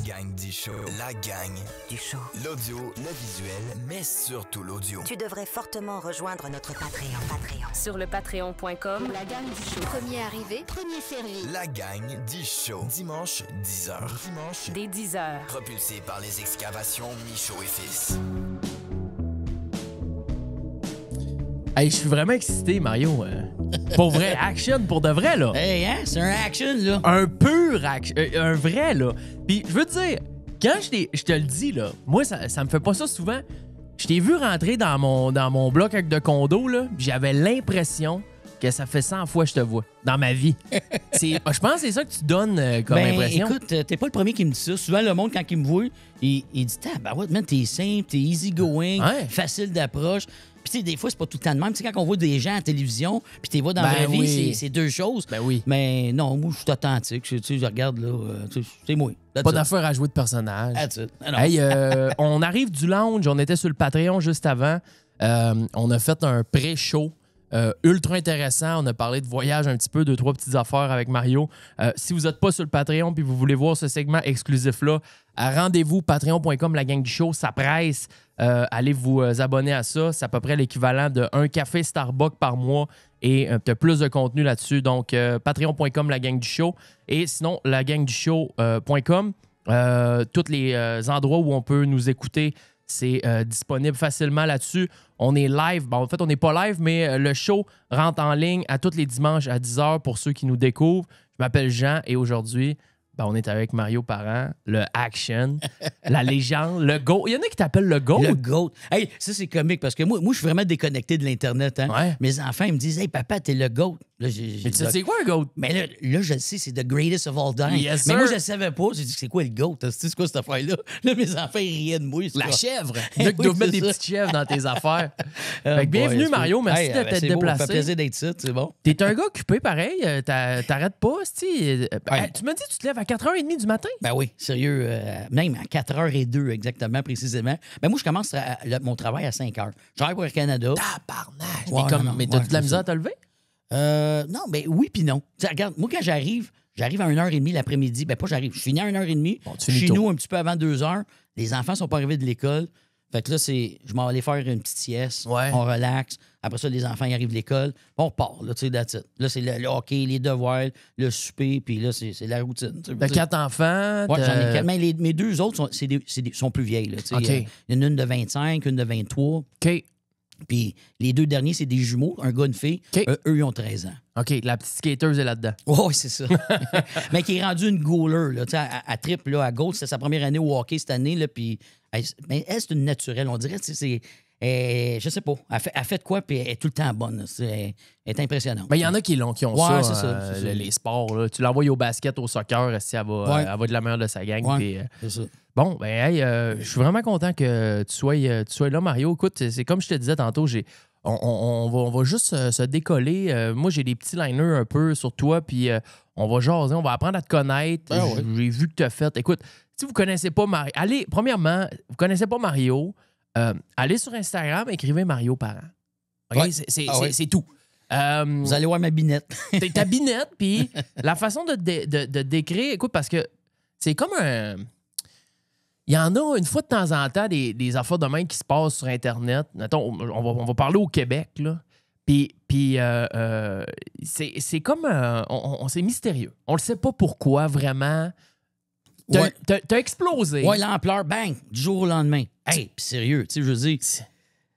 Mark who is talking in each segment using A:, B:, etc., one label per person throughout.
A: gang du show. La gang du show. L'audio, le visuel, mais surtout l'audio.
B: Tu devrais fortement rejoindre notre Patreon.
C: Sur le patreon.com,
D: la gang du show. Premier arrivé, premier servi.
A: La gang du show. Dimanche, 10h. Dimanche,
C: dès 10h.
A: Propulsé par les excavations Michaud et Fils.
E: Hey, je suis vraiment excité, Mario. Pour vrai, action, pour de vrai, là.
F: Hey, hein? C'est un action, là.
E: Un pur action, un vrai, là. Puis, je veux te dire, quand je te le dis, là, moi, ça me fait pas ça souvent. Je t'ai vu rentrer dans mon bloc avec de condo, là, puis j'avais l'impression que ça fait 100 fois que je te vois dans ma vie. Je pense que c'est ça que tu donnes comme impression.
F: Écoute, t'es pas le premier qui me dit ça. Souvent, le monde, quand il me voit, il dit « Ah, ouais, man, t'es simple, t'es easy-going, facile d'approche. » Puis, tu sais, des fois, c'est pas tout le temps de même. Tu sais, quand on voit des gens à la télévision, puis tu les vois dans la vraie vie, c'est deux choses.
E: Ben oui.
F: Mais non, moi, je suis authentique. Tu sais, je regarde, là, c'est moi.
E: Pas d'affaire à jouer de personnage.
F: That's it.
E: Hey, on arrive du lounge. On était sur le Patreon juste avant. On a fait un pré-show. Ultra intéressant. On a parlé de voyage un petit peu, 2-3 petites affaires avec Mario. Si vous n'êtes pas sur le Patreon puis vous voulez voir ce segment exclusif-là, rendez-vous patreon.com, la gang du show. Ça presse. Allez vous abonner à ça. C'est à peu près l'équivalent d'un café Starbucks par mois et tu as plus de contenu là-dessus. Donc, patreon.com, la gang du show. Et sinon, lagangdushow.com. Tous les endroits où on peut nous écouter, c'est disponible facilement là-dessus. On est live. Bon, en fait, on n'est pas live, mais le show rentre en ligne à tous les dimanches à 10h pour ceux qui nous découvrent. Je m'appelle Jean et aujourd'hui, on est avec Mario Parent, le action, la légende, le GOAT. Il y en a qui t'appellent le GOAT.
F: Le GOAT. Hey, ça, c'est comique parce que moi, je suis vraiment déconnecté de l'Internet. Hein?
E: Ouais.
F: Mes enfants, ils me disent « Hey, papa, t'es le GOAT. »
E: Mais tu sais, c'est quoi un GOAT?
F: Mais là, je le sais, c'est the greatest of all time.
E: Yes,
F: mais
E: sir.
F: moi, je ne savais pas. J'ai dit, c'est quoi le GOAT? C'est quoi cette affaire-là? Là, mes enfants, ils riaient de moi.
E: La chèvre. Là, tu dois mettre des petites chèvres dans tes affaires. Fait que bienvenue, Mario. Merci de t'être déplacé.
F: Ça fait plaisir d'être ça, c'est bon.
E: T'es un gars occupé, pareil. T'arrêtes pas, c'ti. Tu m'as dit que tu te lèves à 4h30 du matin?
F: Ben oui, sérieux. Même à 4h02 exactement, précisément. Ben moi, je commence mon travail à 5h. Je travaille pour Air Canada.
E: Tabarnak. Mais t'as de la misère à te lever?
F: Non, ben oui puis non. T'sais, regarde, moi, quand j'arrive à 1h30 l'après-midi. Ben pas j'arrive. Je finis à 1h30.
E: Bon,
F: chez nous, un petit peu avant 2h. Les enfants sont pas arrivés de l'école. Fait que là, je m'en vais aller faire une petite sieste.
E: Ouais.
F: On relaxe. Après ça, les enfants ils arrivent de l'école. Puis on repart. Là, tu sais, that's it. Là, c'est le hockey, les devoirs, le souper. Puis là, c'est la routine.
E: T'as 4 enfants.
F: Ouais, j'en ai 4. Mais mes deux autres sont plus vieilles. Là,
E: OK.
F: Il y en a une de 25, une de 23.
E: OK.
F: Puis les deux derniers, c'est des jumeaux, un gars et une fille.
E: OK.
F: Eux, ils ont 13 ans.
E: OK, la petite skateuse est là-dedans.
F: Oui, c'est ça. Mais qui est rendue une goaler. Là, elle tripe là, à gauche. C'est sa première année au hockey cette année. Là, puis mais elle, c'est une naturelle. On dirait, je sais pas. Elle fait de quoi, puis elle est tout le temps bonne. Elle est impressionnante.
E: Mais il y en a qui ont
F: Ouais,
E: ça,
F: c'est ça.
E: les sports. Là. Tu l'envoies au basket, au soccer, si elle va de la meilleure de sa gang.
F: Ouais,
E: Puis,
F: c'est ça.
E: bon, ben, hey, je suis vraiment content que tu sois là, Mario. Écoute, c'est comme je te disais tantôt, on va juste se décoller. Moi, j'ai des petits liners un peu sur toi, puis on va jaser, on va apprendre à te connaître. J'ai vu que tu as fait. Écoute, si vous ne connaissez pas Mario, premièrement, vous ne connaissez pas Mario, allez sur Instagram, écrivez Mario Parent. OK?
F: Ouais.
E: C'est tout.
F: Vous allez voir ma binette.
E: T'es ta binette, puis la façon de décrire, écoute, parce que c'est comme un. Il y en a une fois de temps en temps des affaires de même qui se passent sur Internet. Mettons, on va parler au Québec, là. Puis c'est comme. C'est mystérieux. On ne sait pas pourquoi vraiment. T'as explosé.
F: Ouais, l'ampleur, bang, du jour au lendemain. Hey, puis sérieux, tu sais, je veux dire,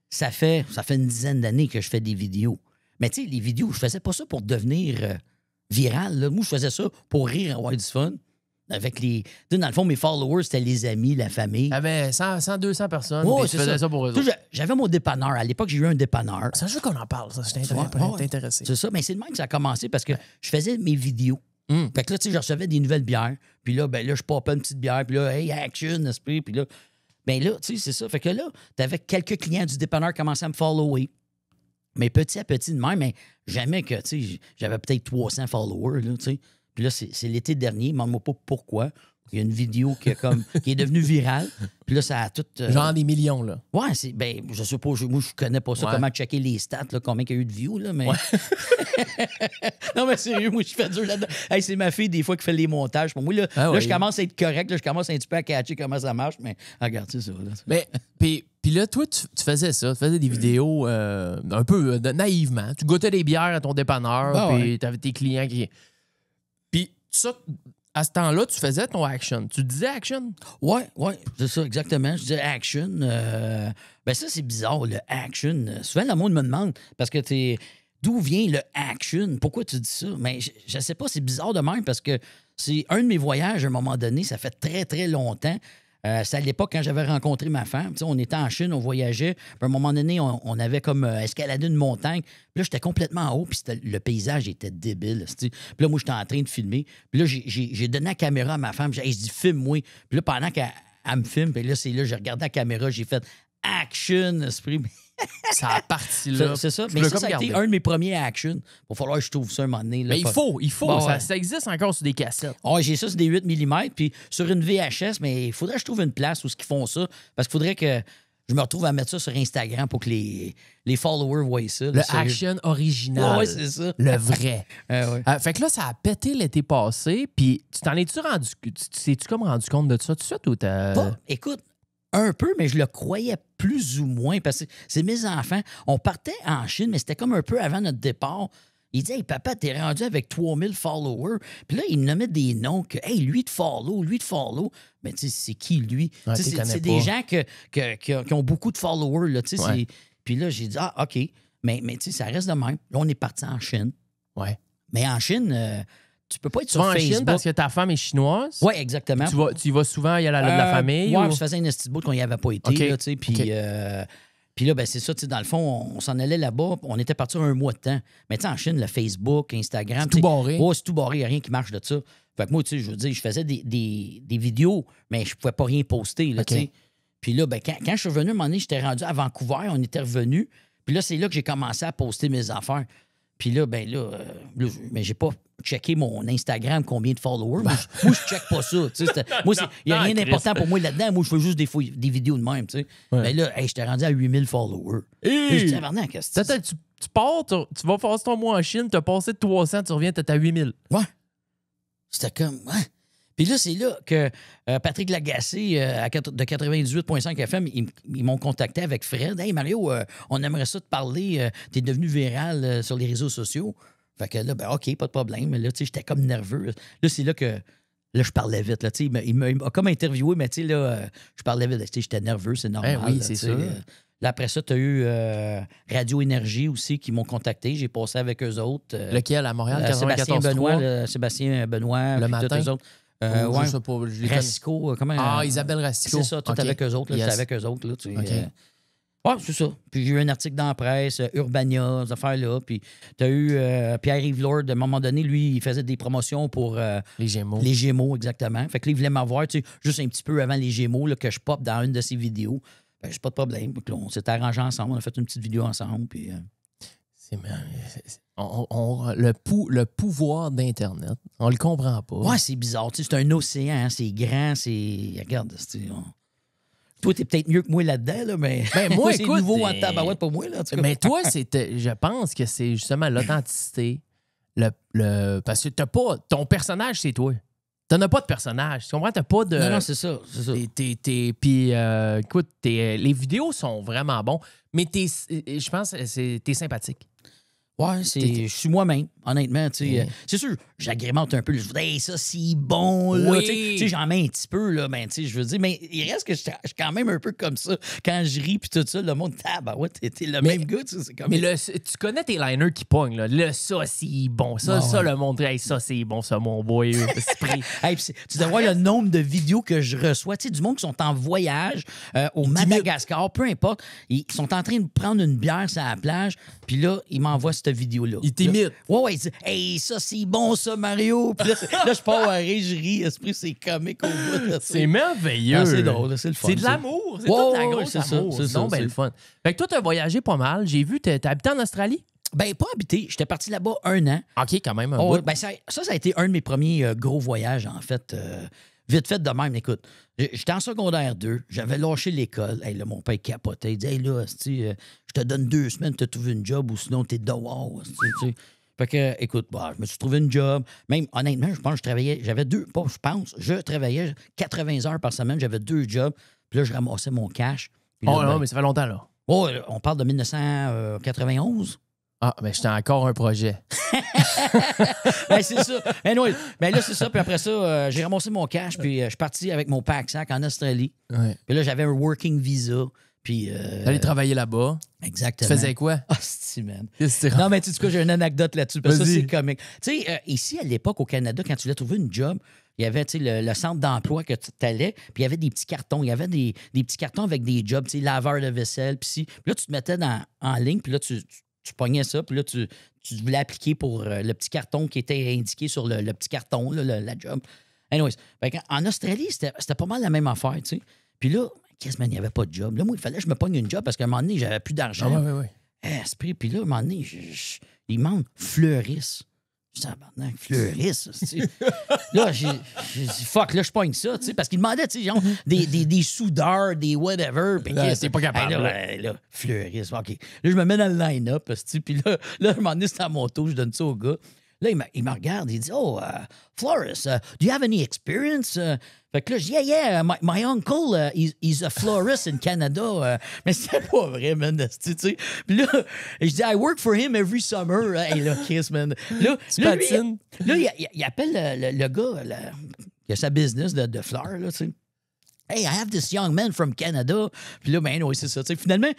F: ça fait une dizaine d'années que je fais des vidéos. Mais tu sais, les vidéos, je faisais pas ça pour devenir viral. Là. Moi, je faisais ça pour rire, avoir du fun. Avec les. Dans le fond, mes followers, c'était les amis, la famille.
E: T'avais 100, 200 personnes.
F: Ouais,
E: puis tu faisais ça pour eux autres.
F: J'avais mon dépanneur. À l'époque, j'ai eu un dépanneur.
E: C'est juste qu'on en parle, ça. Je t'ai intéressé.
F: C'est ça. Mais c'est le même que ça a commencé parce que je faisais mes vidéos. Fait que là, tu sais, je recevais des nouvelles bières. Puis là, je popais une petite bière. Puis là, hey, action, esprit. Puis là, ben là, tu sais, c'est ça. Fait que là, t'avais quelques clients du dépanneur qui commençaient à me follower. Mais petit à petit de même, mais jamais que, tu sais, j'avais peut-être 300 followers, là, tu sais. Puis là, c'est l'été dernier, demande-moi pas pourquoi. Il y a une vidéo qui est devenue virale. Puis là, ça a tout...
E: Genre des millions, là.
F: Ouais, je sais pas, moi, je connais pas ça, comment checker les stats, là, combien il y a eu de views, là, mais... Ouais. Non, mais sérieux, moi, je fais dur là-dedans. Hey, c'est ma fille, des fois, qui fait les montages. Pour moi, là, je commence à être correct, là, je commence un petit peu à catcher comment ça marche, mais regarde, c'est ça. Là.
E: Mais, puis là, toi, tu faisais ça, tu faisais des vidéos un peu naïvement. Tu goûtais des bières à ton dépanneur, puis t'avais tes clients qui... Puis ça... À ce temps-là, tu faisais ton action. Tu disais action?
F: Ouais, c'est ça, exactement. Je disais action. Ben ça, c'est bizarre, le action. Souvent, le monde me demande, parce que d'où vient le action? Pourquoi tu dis ça? Mais je sais pas, c'est bizarre de même, parce que c'est un de mes voyages, à un moment donné, ça fait très, très longtemps. C'est à l'époque, quand j'avais rencontré ma femme. On était en Chine, on voyageait. Puis à un moment donné, on avait comme escaladé une montagne. Puis là, j'étais complètement en haut, puis le paysage était débile. Puis là, moi, j'étais en train de filmer. Puis là, j'ai donné la caméra à ma femme. Je dis, filme-moi. Puis là, pendant qu'elle me filme, puis là, j'ai regardé la caméra, j'ai fait action, esprit.
E: Ça a parti là.
F: C'est ça. Mais ça a été un de mes premiers actions. Il va falloir que je trouve ça un moment donné. Là,
E: mais il faut.
F: Bon,
E: ça existe encore sur des cassettes.
F: Oh, j'ai ça sur des 8 mm, puis sur une VHS, mais il faudrait que je trouve une place où ils font ça. Parce qu'il faudrait que je me retrouve à mettre ça sur Instagram pour que les followers voient ça.
E: Le action original.
F: Oui, c'est ça.
E: Le vrai.
F: Ouais.
E: Fait que là, ça a pété l'été passé, puis tu t'en es-tu rendu... T'es-tu comme rendu compte de ça tout de suite ou t'as...
F: Bon, écoute, un peu, mais je le croyais plus ou moins parce que c'est mes enfants. On partait en Chine, mais c'était comme un peu avant notre départ. Il dit, hey, papa, t'es rendu avec 3000 followers. Puis là, il me nommait des noms que, hey, lui de follow. Mais tu sais, c'est qui, lui?
E: Ouais,
F: c'est des gens qui ont beaucoup de followers. Là,
E: ouais.
F: Puis là, j'ai dit, ah, OK. Mais tu sais, ça reste de même. Là, on est parti en Chine.
E: Ouais.
F: Mais en Chine, tu peux pas être
E: tu
F: sur
E: vas en
F: Facebook.
E: Chine parce que ta femme est chinoise?
F: Oui, exactement.
E: Tu y vas souvent y aller à la famille?
F: Oui,
E: ou...
F: je faisais une petite bout qu'on n'y avait pas été.
E: Okay.
F: Là, puis, puis là, ben, c'est ça, dans le fond, on s'en allait là-bas. On était parti un mois de temps. Mais tu sais, en Chine, le Facebook, Instagram...
E: C'est tout barré.
F: Oh, c'est tout barré, il n'y a rien qui marche de ça. Fait que moi, tu sais, je veux dire, je faisais des vidéos, mais je ne pouvais pas rien poster. Là,
E: okay.
F: Puis là, ben, quand je suis revenu, à un moment donné, j'étais rendu à Vancouver, on était revenu. Puis là, c'est là que j'ai commencé à poster mes affaires. Puis là, ben là, mais j'ai pas checké mon Instagram, combien de followers. Moi, je check pas ça. Moi, il n'y a rien d'important pour moi là-dedans. Moi, je fais juste des vidéos de même. Ouais. Mais là, hey, j'étais rendu à 8000 followers.
E: Hey!
F: Je dis, maintenant, qu'est-ce que c'est?
E: Tu pars, tu vas passer ton mois en Chine, tu as passé de 300, tu reviens, tu es à 8000.
F: Ouais. C'était comme... Ouais. Puis là, c'est là que Patrick Lagacé de 98.5 FM, ils m'ont contacté avec Fred. « Hey Mario, on aimerait ça te parler. T'es devenu viral sur les réseaux sociaux. » Fait que là, ben OK, pas de problème. Mais là, tu sais, j'étais comme nerveux. Là, c'est là que... Là, je parlais vite. Là, il m'a comme interviewé, mais tu sais, là, je parlais vite. Tu sais, j'étais nerveux, c'est normal.
E: Ben oui, c'est ça.
F: Là, après ça, tu as eu Radio Énergie aussi qui m'ont contacté. J'ai passé avec eux autres.
E: Lequel, à Montréal, 94.3?
F: Sébastien Benoît.
E: Le matin?
F: Eux autres.
E: Je sais pas.
F: Rassico, comment...
E: Isabelle Rassico.
F: C'est ça, tout
E: okay.
F: avec eux autres.
E: Yes.
F: C'était avec eux autres. Là, tu sais,
E: okay.
F: Ouais, c'est ça. Puis j'ai eu un article dans la presse, Urbania, ces affaires-là. Puis tu as eu Pierre-Yves Lord, à un moment donné, lui, il faisait des promotions pour...
E: les Gémeaux.
F: Les Gémeaux, exactement. Fait que là, il voulait m'avoir, tu sais, juste un petit peu avant les Gémeaux, là, que je pop dans une de ses vidéos. Ben, j'ai pas de problème. Puis là, on s'est arrangé ensemble, on a fait une petite vidéo ensemble, puis...
E: Le pouvoir d'Internet, on le comprend pas.
F: Ouais, c'est bizarre. C'est un océan, hein, c'est grand, c'est... Regarde, toi, t'es peut-être mieux que moi là-dedans, là, mais
E: ben, moi,
F: c'est
E: écoute,
F: nouveau en tabarouette pour moi. Là, en tout cas.
E: Mais toi, je pense que c'est justement l'authenticité. Parce que t'as pas... Ton personnage, c'est toi. T'en as pas de personnage. Tu comprends? T'as pas de...
F: Non, c'est ça.
E: Puis, écoute, les vidéos sont vraiment bons, mais je pense que t'es sympathique.
F: Ouais, je suis moi-même, honnêtement. C'est sûr, j'agrémente un peu. Je dis, hey, ça, c'est bon. Là.
E: Oui.
F: J'en mets un petit peu, là, ben, je veux dire, mais il reste que je suis quand même un peu comme ça. Quand je ris, puis tout ça, le monde, ouais, t'es le même gars. C'est comme...
E: Mais tu connais tes liners qui pognent. Là. Le ça, c'est bon. Ça, le monde, hey, ça, c'est bon, ça, mon boy.
F: Hey, tu dois voir le nombre de vidéos que je reçois. Tu sais, du monde qui sont en voyage au Madagascar, peu importe. Ils sont en train de prendre une bière sur la plage, puis là, ils m'envoient cette vidéo-là.
E: Il t'imite.
F: Ouais, il dit, hey, ça, c'est bon, ça, Mario. Puis là, je pars à rire, je ris. Esprit, c'est comique au bout.
E: C'est merveilleux.
F: Ah, c'est drôle, c'est le fun.
E: C'est de l'amour. C'est
F: toute
E: la grosse amour. C'est donc bien le fun. Fait que toi, t'as voyagé pas mal. J'ai vu, t'as habité en Australie?
F: Ben, pas habité. J'étais parti là-bas 1 an.
E: OK, quand même. Un bout.
F: Ben, ça a été un de mes premiers gros voyages, en fait. vite fait de même, écoute. J'étais en secondaire 2, j'avais lâché l'école. Hey, là, mon père capotait. Il dit, hey, là, je te donne 2 semaines pour te trouver une job ou sinon t'es dehors. Tu sais. Fait que, écoute, bah, je me suis trouvé une job. Même, honnêtement, je pense que je travaillais, je travaillais 80 heures par semaine, j'avais 2 jobs. Puis là, je ramassais mon cash.
E: Oh non, mais ça fait longtemps, là.
F: Oh, on parle de 1991.
E: Ah, mais j'étais encore un projet.
F: Ben, c'est ça. Anyway, ben là, c'est ça. Puis après ça, j'ai ramassé mon cash, puis je suis parti avec mon pack-sac en Australie.
E: Ouais.
F: Puis là, j'avais un working visa. Puis.
E: T'allais travailler là-bas.
F: Exactement.
E: Tu faisais quoi?
F: Ah, c'est man.
E: Qu'est-ce que tu
F: Non, mais tu sais quoi, j'ai une anecdote là-dessus. Parce que ça,
E: Vas-y.
F: c'est comique. Tu sais, ici, à l'époque, au Canada, quand tu voulais trouver une job, il y avait le centre d'emploi que tu allais, puis il y avait des petits cartons. Il y avait des petits cartons avec des jobs, tu sais, laveur de vaisselle. Puis là, tu te mettais en ligne, puis là, tu pognais ça, puis là, tu voulais appliquer pour le petit carton qui était indiqué sur le petit carton, là, la job. Anyways, en Australie, c'était pas mal la même affaire, tu sais. Puis là, quasiment, il n'y avait pas de job. Là, moi, il fallait que je me pogne une job parce qu'à un moment donné, j'avais plus d'argent.
E: Ah, ouais.
F: Esprit. Puis là, à un moment donné, il demande fleurisse. Je dis, maintenant, fleurisse. Là, j'ai dit, fuck, là, je pogne ça, tu sais, parce qu'il demandait, tu sais, genre, des soudeurs, des whatever.
E: Là, t'es pas capable.
F: Là, fleurisse. OK. Là, je me mets dans le line-up, puis là, à un moment donné, c'est à mon tour, je donne ça au gars. Là, il me regarde, il dit, oh, florist, do you have any experience? Fait que là, je dis, yeah, my uncle, he's a florist in Canada. Mais c'était pas vrai, man, tu sais. Puis là, je dis, I work for him every summer. Hey, là, kiss, man. Là, il appelle le gars qui a sa business de fleurs, là, tu sais. Hey, I have this young man from Canada. Puis là, ben, oui, c'est ça. Tu sais, finalement,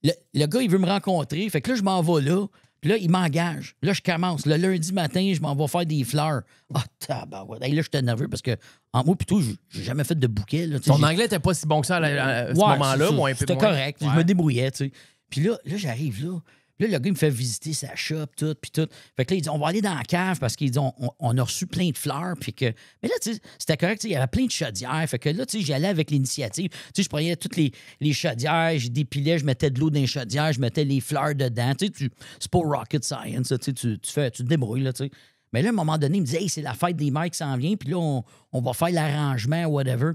F: le gars, il veut me rencontrer. Fait que là, je m'en vais là. Puis là, il m'engage. Là, je commence. Le lundi matin, je m'en vais faire des fleurs. Ah, tabarouette. Hey, là, j'étais nerveux parce que, en moi, plutôt, j'ai jamais fait de bouquet. Là,
E: ton anglais n'était pas si bon que ça à ce moment-là.
F: C'était correct. Je me débrouillais, tu sais. Puis là, j'arrive là. Là, le gars, il me fait visiter sa shop, tout, puis tout. Fait que là, il dit, on va aller dans la cave parce qu'il dit, on a reçu plein de fleurs, puis que... Mais là, tu sais, c'était correct, il y avait plein de chaudières. Fait que là, tu sais, j'allais avec l'initiative. Tu sais, je prenais toutes les chaudières, je dépilais, je mettais de l'eau dans les chaudières, je mettais les fleurs dedans. Tu sais, c'est pas rocket science, tu sais, tu te débrouilles, là, tu sais. Mais là, à un moment donné, il me dit, hey, c'est la fête des mères qui s'en vient, puis là, on va faire l'arrangement, whatever.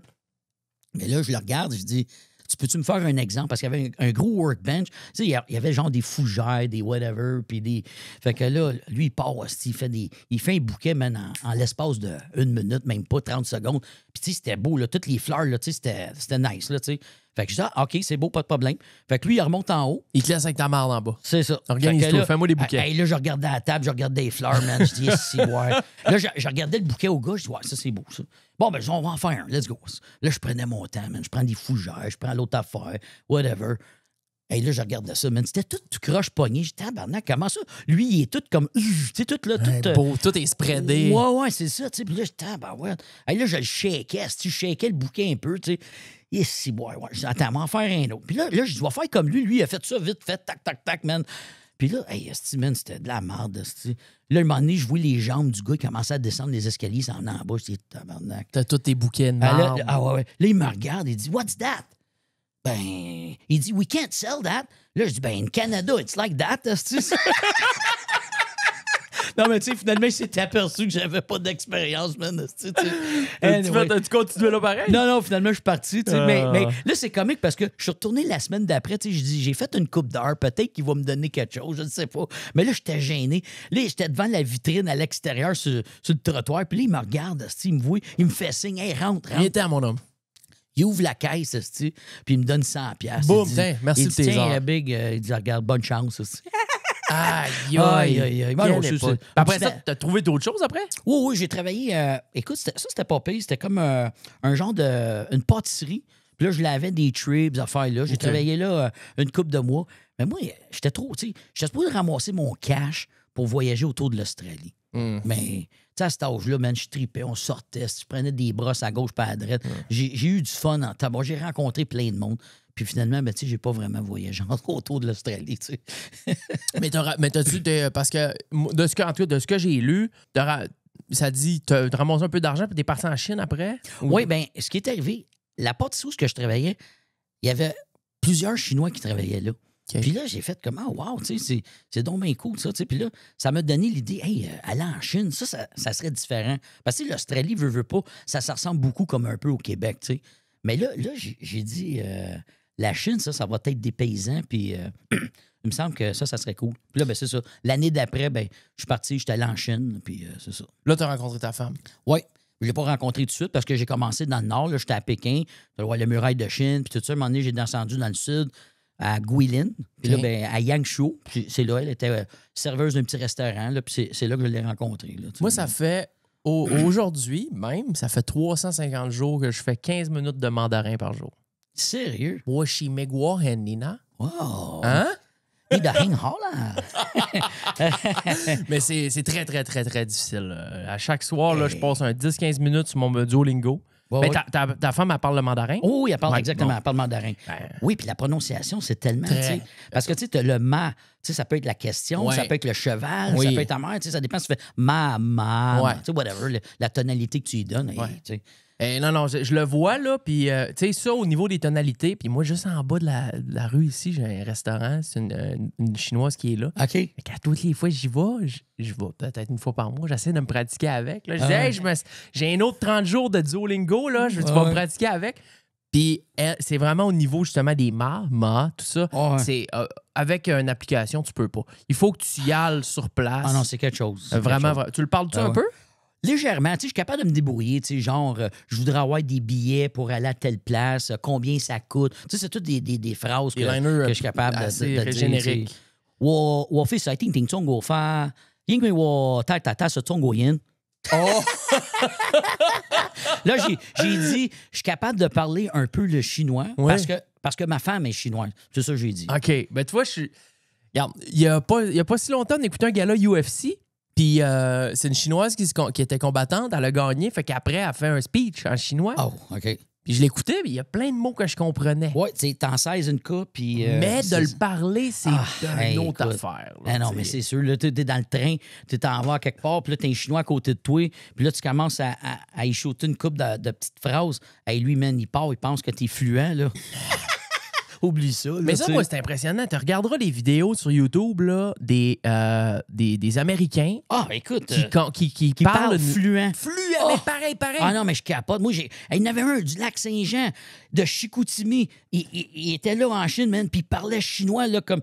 F: Mais là, je le regarde, je dis... Tu peux-tu me faire un exemple? Parce qu'il y avait un gros workbench. Tu sais, il y avait genre des fougères, des whatever, puis des... Fait que là, lui, il part, il fait un bouquet, man, en l'espace de 1 minute, même pas 30 secondes. Puis tu sais, c'était beau, là, toutes les fleurs, là, tu sais, c'était nice, là, tu sais. Fait que je dis, ah, OK, c'est beau, pas de problème. Fait que lui, il remonte en haut.
E: Il te laisse avec ta marde en bas.
F: C'est ça.
E: Organise-toi, fais-moi des bouquets.
F: Là, je regardais à la table, je regardais les fleurs, man. Je dis, si, ouais. Là, je regardais le bouquet au gars, je dis, ouais, ça, c'est beau, ça. Bon, ben, on va en faire un, let's go. Là, je prenais mon temps, man. Je prends des fougères, je prends l'autre affaire, whatever. Et là, je regardais ça, man. C'était tout croche pogné. Je dis, tabarnak, comment ça? Lui, il est tout comme, tu sais, tout là, tout.
E: Beau, tout est spreadé.
F: Ouais, c'est ça, tu sais. Puis là, je dis, tabarouette. Et là, je le shakeais, je shakeais le bouquet un peu, tu sais. Et si, ouais. Je dis, attends, m'en faire un autre. Puis là, je dois faire comme lui. Lui, il a fait ça vite, fait, tac, tac, tac, man. Puis là, hey, man, c'était de la merde. Là, un moment donné, je vois les jambes du gars qui commençait à descendre les escaliers, s'en venait en bas. Je dis, tabarnak.
E: T'as tous tes bouquets de marde.
F: Ouais. Là, il me regarde, il dit, what's that? Ben, il dit, we can't sell that. Là, je dis, ben, in Canada, it's like that. Non, mais tu sais, finalement, il s'est aperçu que j'avais pas d'expérience, man. Anyway.
E: Tu continues là pareil?
F: Non, finalement, je suis parti. Mais là, c'est comique parce que je suis retourné la semaine d'après. Je dis, j'ai fait une coupe d'heure. Peut-être qu'il va me donner quelque chose. Je ne sais pas. Mais là, j'étais gêné. Là, j'étais devant la vitrine à l'extérieur sur le trottoir. Puis là, il me regarde. Il me voit. Il me fait signe. Hey, rentre.
E: Il était à mon homme.
F: Il ouvre la caisse, puis il me donne 100$.
E: Boum, merci de tes heures.
F: Big, il dit, regarde, bonne chance.
E: Aïe.
F: Ben,
E: après ça, t'as trouvé d'autres choses après?
F: Oui, j'ai travaillé. Écoute, c'était pas pire. C'était comme un genre une pâtisserie. Puis là, je lavais des trays, des affaires-là. J'ai travaillé là une couple de mois. Mais moi, j'étais trop, tu sais, j'étais supposé ramasser mon cash pour voyager autour de l'Australie. Mais, tu sais, à cet âge-là, man, je tripais, on sortait, je prenais des brosses à gauche pas à droite. J'ai eu du fun en tabac. J'ai rencontré plein de monde. Puis finalement, ben, tu sais, j'ai pas vraiment voyagé autour de l'Australie, tu sais.
E: mais t'as-tu... Parce que de ce que j'ai lu, ça dit t'as ramassé un peu d'argent puis t'es parti en Chine après?
F: Oui, bien, ce qui est arrivé, la pâtisserie où je travaillais, il y avait plusieurs Chinois qui travaillaient là.
E: OK.
F: Puis là, j'ai fait comme, ah, wow, tu sais, c'est donc bien cool, ça. Tu sais. Puis là, ça m'a donné l'idée, hey, aller en Chine, ça serait différent. Parce que l'Australie, veut pas, ça ressemble beaucoup comme un peu au Québec, tu sais. Mais là j'ai dit, la Chine, ça va être des paysans, puis il me semble que ça serait cool. Puis là, ben, c'est ça. L'année d'après, ben, je suis parti, j'étais allé en Chine, puis c'est ça.
E: Là, tu as rencontré ta femme.
F: Oui. Je ne l'ai pas rencontré tout de suite parce que j'ai commencé dans le nord. Là, j'étais à Pékin, le muraille de Chine, puis tout ça. À un moment donné, j'ai descendu dans le sud, à Guilin, puis là, ben, à Yangshuo. Puis c'est là, elle était serveuse d'un petit restaurant, là, puis c'est là que je l'ai rencontrée. Là,
E: Moi, ça fait, aujourd'hui même, ça fait 350 jours que je fais 15 minutes de mandarin par jour.
F: Sérieux?
E: Washimegwa Henina.
F: Wow!
E: Hein?
F: Et de Hing Holla!
E: Mais c'est très, très, très, très difficile. À chaque soir, là, je passe un 10-15 minutes sur mon Duolingo.
F: Ouais,
E: Mais ta femme, elle parle le mandarin?
F: Oh, elle parle
E: Ouais,
F: exactement,
E: bon.
F: elle parle mandarin.
E: Ben,
F: Oui, puis la prononciation, c'est tellement.
E: Très.
F: Tu sais, parce que tu sais, le ma, tu sais, ça peut être la question,
E: Ouais.
F: ça peut être le cheval,
E: Oui.
F: ça peut être ta mère, tu sais, ça dépend si tu fais ma,
E: Ouais.
F: tu sais, whatever, la tonalité que tu y donnes.
E: Ouais.
F: Tu sais.
E: non, je le vois, là, puis, tu sais, ça, au niveau des tonalités, puis moi, juste en bas de la rue ici, j'ai un restaurant, c'est une Chinoise qui est là.
F: OK.
E: Fait qu'à toutes les fois j'y vais, je vais peut-être une fois par mois, j'essaie de me pratiquer avec. Là. Je dis,
F: Ah.
E: hey, j'ai un autre 30 jours de Duolingo, là, tu vas me pratiquer avec. Puis c'est vraiment au niveau justement des tout ça.
F: Ouais.
E: C'est avec une application, tu peux pas. Il faut que tu y ailles sur place.
F: Ah non, c'est quelque chose. C'est
E: Vraiment,
F: quelque chose.
E: tu le parles-tu
F: Ah
E: un
F: ouais.
E: peu?
F: Légèrement, tu sais, je suis capable de me débrouiller, tu sais, genre, je voudrais avoir des billets pour aller à telle place, combien ça coûte. Tu sais, c'est toutes des phrases
E: Des
F: que
E: liners,
F: je suis capable de
E: assez
F: dire.
E: génériques.
F: tu sais.我非常听听中国话，因为我太太是中国人。
E: Oh!
F: Là, j'ai dit, je suis capable de parler un peu le chinois
E: Ouais.
F: parce que ma femme est chinoise. C'est ça que j'ai dit.
E: OK. Ben, tu vois, regarde, il y a pas si longtemps, on écoutait un gala UFC. Puis c'est une Chinoise qui était combattante, elle a gagné. Fait qu'après, elle a fait un speech en chinois.
F: Oh, OK.
E: Puis je l'écoutais, mais il y a plein de mots que je comprenais.
F: Ouais, tu sais, t'en saises une coupe, puis...
E: Mais de
F: c'est-
E: le parler, c'est
F: hey,
E: une autre
F: écoute.
E: affaire. là,
F: Ah non,
E: tu
F: mais
E: sais.
F: c'est sûr. Là, t'es dans le train, t'es en voir quelque part, puis là, t'as un Chinois à côté de toi, puis là, tu commences à y shooter une coupe de petites phrases. Hey, lui, man, il part, il pense que t'es fluent, là. Oublie ça, là.
E: Mais ça,
F: tu sais.
E: moi, c'est impressionnant. Tu regarderas les vidéos sur YouTube là, des Américains
F: Ah, écoute,
E: qui
F: qui parle
E: parlent
F: fluent.
E: fluent,
F: Oh!
E: mais pareil.
F: Ah non, mais je capote. Moi, il y en avait un du lac Saint-Jean, de Chicoutimi. Il était là en Chine, man, puis il parlait chinois, là, comme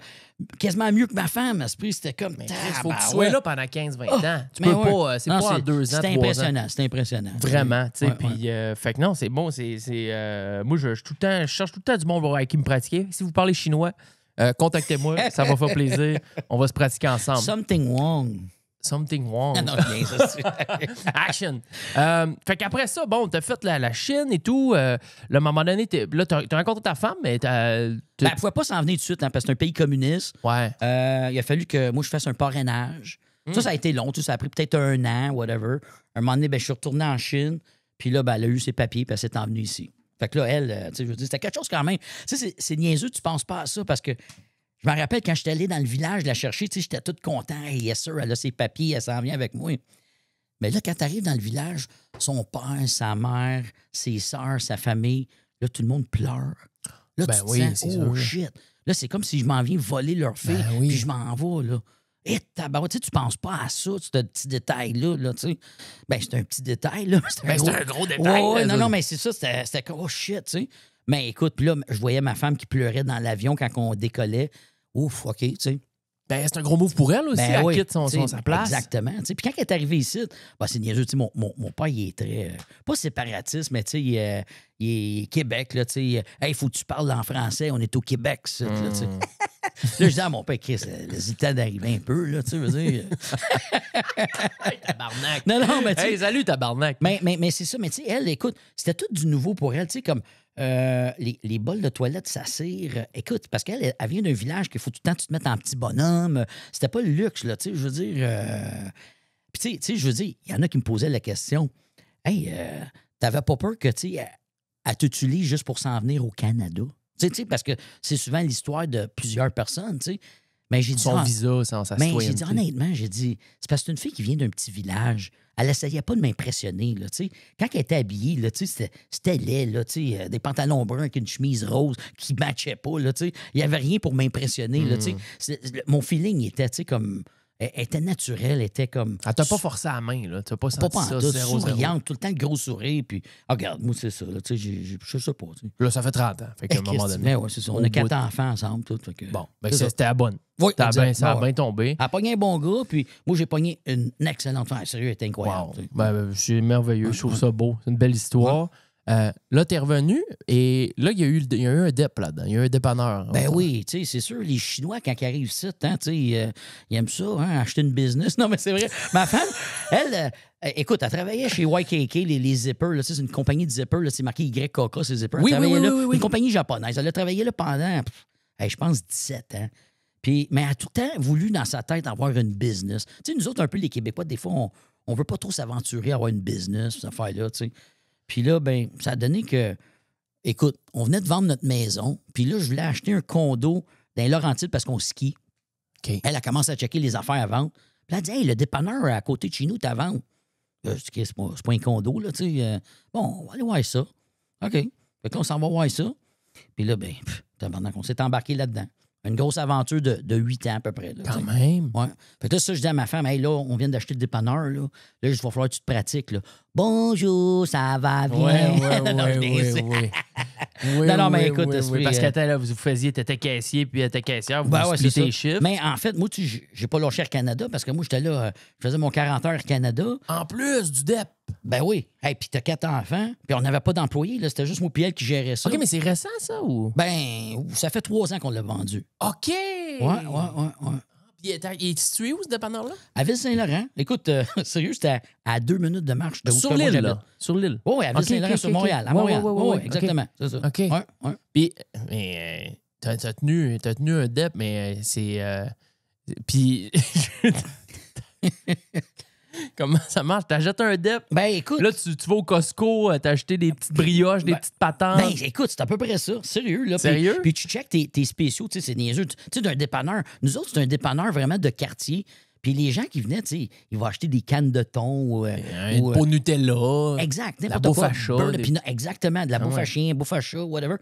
F: quasiment mieux que ma femme. À ce prix, c'était comme...
E: Mais Chris, faut que tu
F: tabarouette.
E: sois là pendant 15-20 ans. Tu
F: Mais
E: peux
F: ouais.
E: pas, c'est
F: Non,
E: pas en 2 ans,
F: C'est
E: 3 ans.
F: impressionnant, c'est impressionnant.
E: Vraiment, tu sais.
F: Ouais,
E: Puis, fait que non, c'est bon. Moi, je cherche tout le temps du monde avec qui me pratiquer. Si vous parlez chinois, contactez-moi. Ça va faire plaisir. On va se pratiquer ensemble.
F: Something wrong.
E: Something wrong.
F: Ah non, bien, ça, c'est...
E: Action. Fait qu'après ça, bon, t'as fait la Chine et tout. Là, à un moment donné, là, t'as rencontré ta femme, mais
F: Ben, elle pouvait pas s'en venir tout de suite, hein, parce que c'est un pays communiste.
E: Ouais.
F: Il a fallu que moi, je fasse un parrainage. Ça a été long. Ça a pris peut-être 1 an, whatever. Un moment donné, ben, je suis retourné en Chine. Puis là, ben, elle a eu ses papiers, puis elle s'est envenue ici. Fait que là, elle, tu sais, je veux dire, c'était quelque chose quand même. Tu sais, c'est niaiseux, tu penses pas à ça, parce que je me rappelle quand j'étais allé dans le village la chercher, tu sais, j'étais tout content. Hey, yes, sir, elle a ses papiers, elle s'en vient avec moi. Mais là, quand tu arrives dans le village, son père, sa mère, ses sœurs, sa famille, là, tout le monde pleure. Là,
E: Ben
F: tu te
E: oui,
F: sens,
E: c'est
F: oh
E: sûr.
F: shit. Là, c'est comme si je m'en viens voler leur fille,
E: Ben oui.
F: puis je m'en vais, là. Et tabarouette, tu sais, tu penses pas à ça, ce petit détail-là, là, tu sais. Ben, c'est un petit détail, là.
E: Ben, c'est un gros détail.
F: Ouais,
E: là,
F: non, mais c'est ça, c'était comme, oh shit, tu sais. Mais écoute, puis là, je voyais ma femme qui pleurait dans l'avion quand on décollait. Ouf, OK, tu sais.
E: Ben, c'est un gros move pour elle aussi.
F: Ben
E: Elle
F: oui,
E: quitte
F: tu sais,
E: sa place.
F: Exactement. tu sais. Puis quand elle est arrivée ici, ben, c'est niaiseux. tu sais, mon père, il est très. Pas séparatiste, mais tu sais, il est Québec. Là, tu sais. Hey, faut que tu parles en français. On est au Québec, ça. Là, tu sais. Là, je dis à mon père, Chris, le temps d'arriver un peu. Là, tu sais, je veux dire.
E: Tabarnak.
F: Non, mais tu sais.
E: Hey, salut, tabarnak.
F: Mais c'est ça. Mais tu sais, elle, écoute, c'était tout du nouveau pour elle. Tu sais, comme les bols de toilette, ça cire. Écoute, parce qu'elle elle vient d'un village qu'il faut tout le temps que tu te mettes en petit bonhomme. C'était pas le luxe, là. Tu sais, je veux dire. Puis, tu sais, je veux dire, il y en a qui me posaient la question. Hey, t'avais pas peur que, tu sais, elle t'utilise juste pour s'en venir au Canada? Tu sais, parce que c'est souvent l'histoire de plusieurs personnes, tu sais. Mais j'ai dit.
E: Son visa, sa
F: Mais j'ai dit
E: citoyenneté.
F: honnêtement, j'ai dit, c'est parce que c'est une fille qui vient d'un petit village. elle essayait pas de m'impressionner, là, tu sais. Quand elle était habillée, là, tu sais, c'était laid, là, tu sais, des pantalons bruns avec une chemise rose qui matchait pas, là, tu sais. Il y avait rien pour m'impressionner, là, tu sais. Mon feeling était, tu sais, comme... Elle était naturelle, elle était comme...
E: Elle t'a pas forcé à la main, là. Tu n'as pas senti
F: Pas
E: ça,
F: en tout,
E: 0-0.
F: souriante, tout le temps le gros sourire, puis... Ah, regarde, moi, c'est ça, là, tu sais, je sais pas, tu sais.
E: Là, ça fait 30 ans. Fait qu'à un moment donné.
F: Ouais, c'est ça. On a 4 enfants ensemble, tout. Fait que,
E: Bon, ben
F: c'est ça.
E: c'était la bonne.
F: Oui,
E: Ça
F: exact.
E: a
F: Bon,
E: bien tombé.
F: Elle a pogné un bon gars, puis moi, j'ai pogné une excellente femme. Sérieux, elle était incroyable.
E: Wow.
F: tu sais.
E: C'est merveilleux. Je trouve ça beau. C'est une belle histoire. Là, t'es revenu et là, il y a eu un dep là-dedans. Il y a eu un dépanneur.
F: Ben oui, tu sais, c'est sûr, les Chinois, quand ils arrivent ici, hein, tu sais, ils aiment ça, hein, acheter une business. Non, mais c'est vrai. Ma femme, elle, écoute, elle travaillait chez YKK, les zippers. Là, c'est une compagnie de zippers. Là, c'est marqué YKK, ces zippers.
E: Oui,
F: Elle travaillait là,
E: oui.
F: une compagnie japonaise. Elle a travaillé là pendant, je pense, 17 ans. Puis, mais elle a tout le temps voulu, dans sa tête, avoir une business. Tu sais, nous autres, un peu, les Québécois, des fois, on veut pas trop s'aventurer à avoir une business, cette affaire-là, tu sais. Puis là, ben, ça a donné que, écoute, on venait de vendre notre maison, puis là, je voulais acheter un condo dans les Laurentides parce qu'on skie.
E: OK.
F: Elle a commencé à checker les affaires à vendre. Puis là, elle dit, hey, le dépanneur à côté de chez nous, t'as à vendre. Je dis, c'est pas un condo, là, tu sais. Bon, on va aller voir ça. OK. Fait que là, on s'en va voir ça. Puis là, ben, tabarnak, on s'est embarqué là-dedans. Une grosse aventure de 8 ans à peu près. Là,
E: Quand
F: tu sais.
E: même.
F: Ouais. Fait que là, ça, je dis à ma femme, hey, là, on vient d'acheter le dépanneur, là. Là, il va falloir que tu te pratiques, là. Bonjour, ça va bien? Non, je niaise. Non, mais écoute, esprit,
E: parce que là, vous faisiez, t'étais caissier, puis elle était caissière, vous
F: Ben ouais, c'est
E: splittez
F: ça.
E: les chiffres.
F: Mais en fait, moi, j'ai pas lâché Air Canada parce que moi, j'étais là, je faisais mon 40 heures Air Canada.
E: En plus du DEP.
F: Ben oui. Hey, puis t'as 4 enfants, puis on n'avait pas d'employés, là. C'était juste moi et elle qui gérait ça.
E: OK, mais c'est récent, ça, ou?
F: Ben, ça fait 3 ans qu'on l'a vendu.
E: OK!
F: Ouais.
E: Puis il est situé où, ce dépanneur-là?
F: À Ville-Saint-Laurent. Écoute, sérieux, c'était à 2 minutes de marche de où
E: Sur
F: que moi
E: l'île,
F: j'habite.
E: là. Sur l'île.
F: Oui, à Ville-Saint-Laurent, sur Montréal. À Montréal.
E: Ouais,
F: Oui, exactement. C'est ça.
E: OK.
F: Ouais.
E: Puis, mais t'as tenu un DEP, mais c'est... Puis... Comment ça marche? T'achètes un DEP,
F: Ben, écoute.
E: là, tu vas au Costco, t'as acheté des petites brioches, des petites patentes.
F: Ben, écoute, c'est à peu près ça. Sérieux, là.
E: Sérieux?
F: Puis tu checkes tes spéciaux, tu sais, c'est niaiseux. Tu sais, d'un dépanneur. Nous autres, c'est un dépanneur vraiment de quartier. Puis les gens qui venaient, tu sais, ils vont acheter des cannes de thon
E: Un pot Nutella.
F: Exact,
E: la
F: n'importe
E: bouffe
F: quoi.
E: à chat.
F: Beurre de pinot, exactement, de la bouffe
E: ouais.
F: à chien, bouffe à chat, whatever.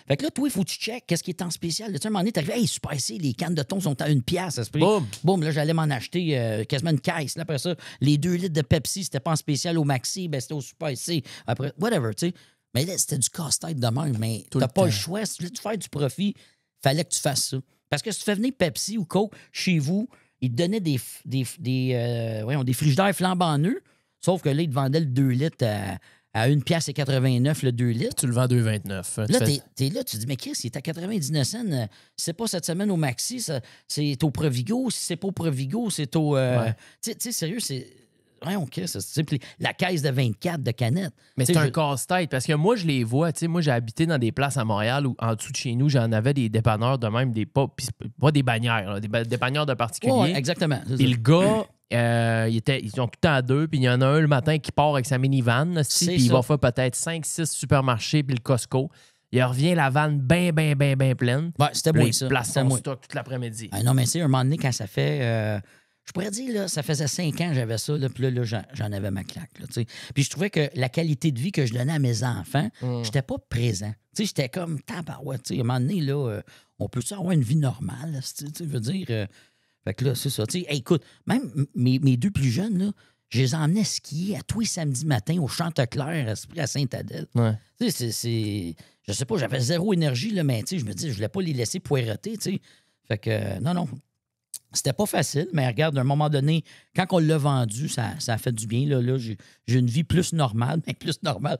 F: Fait que là, toi, il faut que tu checkes qu'est-ce qui est en spécial. Tu sais, à un moment donné, t'arrives, hey, super, les cannes de thon sont à 1 pièce.
E: Boum.
F: Boum, là, j'allais m'en acheter quasiment une caisse. Là, après ça, les 2 litres de Pepsi, c'était pas en spécial au Maxi, ben c'était au Super C. Après, whatever, tu sais. Mais là, c'était du casse-tête de même. Mais
E: Tout
F: t'as
E: le
F: pas le
E: temps.
F: choix. Si tu veux te faire du profit, fallait que tu fasses ça. Parce que si tu fais venir Pepsi ou Coke chez vous, ils te donnaient des frigidaires flambant neufs, sauf que là, ils te vendaient le 2 litres à 1 pièce et 89 le 2 litres.
E: Tu le vends 2,29.
F: Là, t'es là, tu te dis, mais Chris, il est à 99 cents. C'est pas cette semaine au Maxi, c'est au Provigo. Si c'est pas au Provigo, c'est au.
E: Ouais.
F: Tu sais, sérieux, c'est. Voyons, Chris, la caisse de 24 de canettes.
E: Mais c'est
F: Tu sais,
E: un casse-tête parce que moi, je les vois. Tu sais, moi, j'ai habité dans des places à Montréal où, en dessous de chez nous, j'en avais des dépanneurs de même, pas des bannières, là, des dépanneurs de particuliers.
F: Ouais, exactement. c'est
E: Puis
F: ça.
E: le gars, ils sont tout le temps à deux, puis il y en a un le matin qui part avec sa minivan, là,
F: C'est
E: puis il
F: ça.
E: va faire peut-être 5-6 supermarchés, puis le Costco. Il revient la vanne bien pleine.
F: Ouais, c'était
E: Puis là,
F: moi,
E: il
F: ça.
E: place
F: C'était
E: son
F: moi.
E: stock toute l'après-midi.
F: Ah non, mais tu sais, un moment donné, quand ça fait. Je pourrais dire, là, ça faisait 5 ans que j'avais ça, là, puis là, j'en avais ma claque. Là, tu sais. Puis je trouvais que la qualité de vie que je donnais à mes enfants, j'étais pas présent. Tu sais, j'étais comme tabarouette. Tu sais, à un moment donné, là, on peut-tu avoir une vie normale? Là, tu sais, veux dire. Fait que là, c'est ça. Tu sais, hey, écoute, même mes 2 plus jeunes, là, je les emmenais skier à tous les samedis matins au Chanteclair, à Sainte-Adèle.
E: Ouais.
F: Tu sais, je sais pas, j'avais zéro énergie, là, mais tu sais, je me dis, je voulais pas les laisser poireter, tu sais. Fait que, non. C'était pas facile, mais regarde, à un moment donné, quand on l'a vendu, ça a fait du bien. Là, j'ai une vie plus normale, mais plus normale.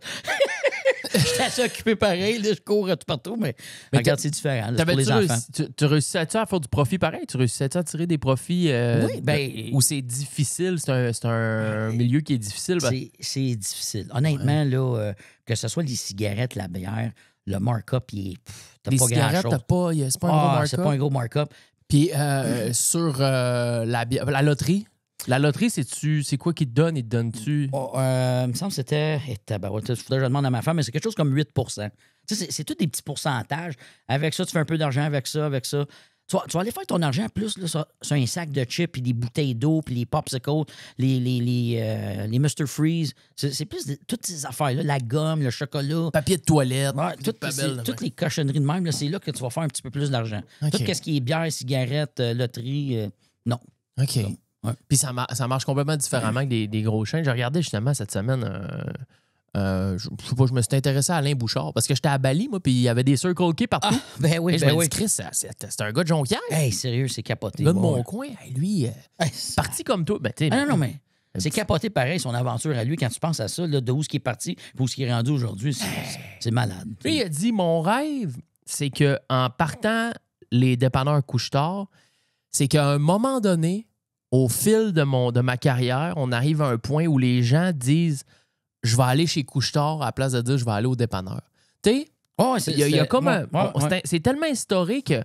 F: J'étais assez occupé pareil, là, je cours tout partout, mais regarde, c'est différent. là, c'est pour les enfants.
E: Tu réussissais-tu à faire du profit pareil? Tu réussissais-tu à tirer des profits
F: Oui, ben-
E: où c'est difficile? C'est un milieu qui est difficile.
F: C'est difficile. Honnêtement, là, que ce soit les cigarettes, la bière, le markup, t'as
E: Les
F: pas
E: cigarettes,
F: grand-chose.
E: c'est pas un gros markup.
F: C'est pas un gros markup.
E: Puis sur la loterie, c'est quoi qu'ils te donnent? Ils te donnent-tu?
F: Il me semble que c'était. Il faudrait que je demande à ma femme, mais c'est quelque chose comme 8 Tu sais, c'est tous des petits pourcentages. Avec ça, tu fais un peu d'argent, avec ça. tu vas aller faire ton argent plus là, sur un sac de chips, puis des bouteilles d'eau, puis les popsicles, les Mr. Freeze. C'est plus toutes ces affaires-là, la gomme, le chocolat.
E: Papier de toilette.
F: Ouais, toutes les cochonneries de même, là, c'est là que tu vas faire un petit peu plus d'argent.
E: OK.
F: Tout ce qui est bière, cigarette, loterie, non.
E: OK.
F: Ouais.
E: Puis ça marche complètement différemment que des gros chaînes. J'ai regardé justement cette semaine, je sais pas, je me suis intéressé à Alain Bouchard parce que j'étais à Bali, moi, puis il y avait des Circle K partout.
F: Ah, ben oui,
E: Et je
F: ben
E: me
F: oui.
E: dis, Chris, c'est un gars de Jonquière.
F: Hey, sérieux, c'est capoté.
E: Le gars de
F: ouais.
E: mon coin, hey, lui,
F: Hey,
E: parti comme toi. Ben, tu sais,
F: Ah non, mais c'est capoté pareil, son aventure à lui, quand tu penses à ça, là, de où ce qui est parti, puis où ce qui est rendu aujourd'hui, c'est malade.
E: Lui, il a dit, mon rêve, c'est qu'en partant les dépanneurs couche-tard, c'est qu'à un moment donné, au fil de ma carrière, on arrive à un point où les gens disent je vais aller chez Couche-Tard à la place de dire je vais aller au dépanneur. Tu sais, il y a comme c'est tellement instauré que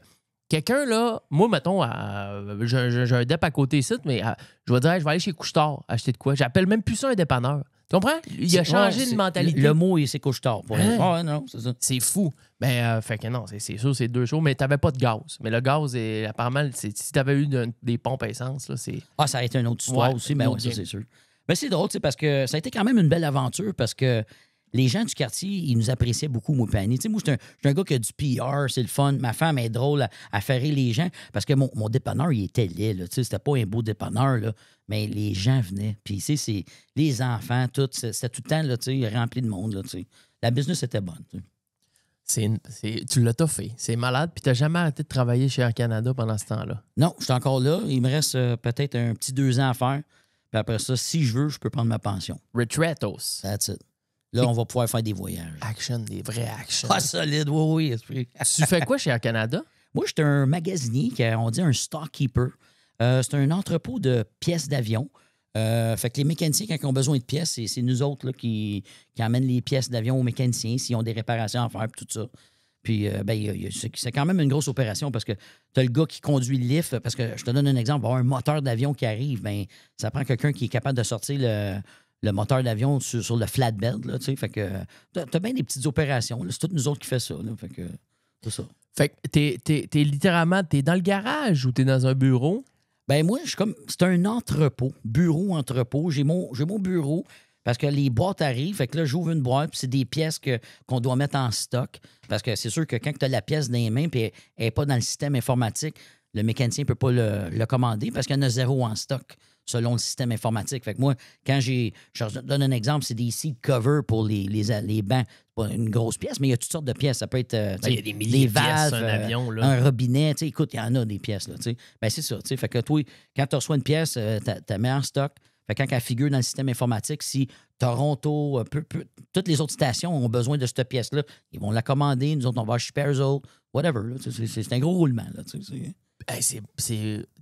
E: quelqu'un, là, moi, mettons, j'ai un dep à côté ici, mais je vais dire hey, je vais aller chez Couche-Tard acheter de quoi. J'appelle même plus ça un dépanneur. Tu comprends? Il a changé de mentalité.
F: Le mot, c'est couche-tard. Non, c'est ça.
E: C'est fou. Mais, fait que non, c'est sûr, c'est deux choses. Mais t'avais pas de gaz. Mais le gaz, apparemment, si t'avais eu des pompes à essence, là, c'est...
F: Ah, ça a été une autre histoire aussi, mais oui, ça, c'est sûr. Mais c'est drôle, parce que ça a été quand même une belle aventure parce que les gens du quartier, ils nous appréciaient beaucoup, moi, Penny. Tu sais, moi, je suis un gars qui a du PR, c'est le fun. Ma femme est drôle à faire rire les gens parce que mon dépanneur, il était laid, là. Tu sais, c'était pas un beau dépanneur, là. Mais les gens venaient. Puis, tu sais, c'est les enfants, tout. C'était tout le temps, là, tu sais, rempli de monde, là, tu sais. La business était bonne, tu sais.
E: Tu l'as toffé. C'est malade. Puis t'as jamais arrêté de travailler chez Air Canada pendant ce temps-là.
F: Non, je suis encore là. Il me reste peut-être un petit 2 ans à faire. Puis après ça, si je veux, je peux prendre ma pension.
E: Retretos.
F: That's it. Là, on va pouvoir faire des voyages.
E: Action, des vrais actions.
F: Ah, solide, oui, esprit.
E: Tu fais quoi chez Air Canada?
F: Moi, je suis un magasinier, on dit un stockkeeper. C'est un entrepôt de pièces d'avion. Fait que les mécaniciens, quand ils ont besoin de pièces, c'est nous autres là, qui amènent les pièces d'avion aux mécaniciens s'ils ont des réparations à faire, puis tout ça. Puis, c'est quand même une grosse opération parce que tu as le gars qui conduit le lift. Parce que je te donne un exemple, il va y avoir un moteur d'avion qui arrive, bien, ça prend quelqu'un qui est capable de sortir le moteur d'avion sur le flatbed. Là, fait que tu as bien des petites opérations. Là. C'est toutes nous autres qui fait ça. Là, fait que c'est ça.
E: Fait que t'es littéralement, t'es dans le garage ou t'es dans un bureau?
F: Ben moi, je suis comme. C'est un entrepôt. Bureau-entrepôt. J'ai mon bureau. Parce que les boîtes arrivent, fait que là, j'ouvre une boîte, puis c'est des pièces qu'on doit mettre en stock. Parce que c'est sûr que quand tu as la pièce dans les mains, puis elle n'est pas dans le système informatique, le mécanicien ne peut pas le commander parce qu'il y en a 0 en stock selon le système informatique. Fait que moi, je donne un exemple, c'est des seat covers pour les bancs. C'est pas une grosse pièce, mais il y a toutes sortes de pièces. Ça peut être
E: il y a des milliers de pièces sur un avion, là.
F: Un robinet. Écoute, il y en a des pièces. Là, ben, c'est ça. Fait que toi, quand tu reçois une pièce, tu la mets en stock. Fait que quand elle figure dans le système informatique, si Toronto, toutes les autres stations ont besoin de cette pièce-là, ils vont la commander, nous autres, on va shipper eux autres, whatever. Là, c'est un gros roulement. Là, tu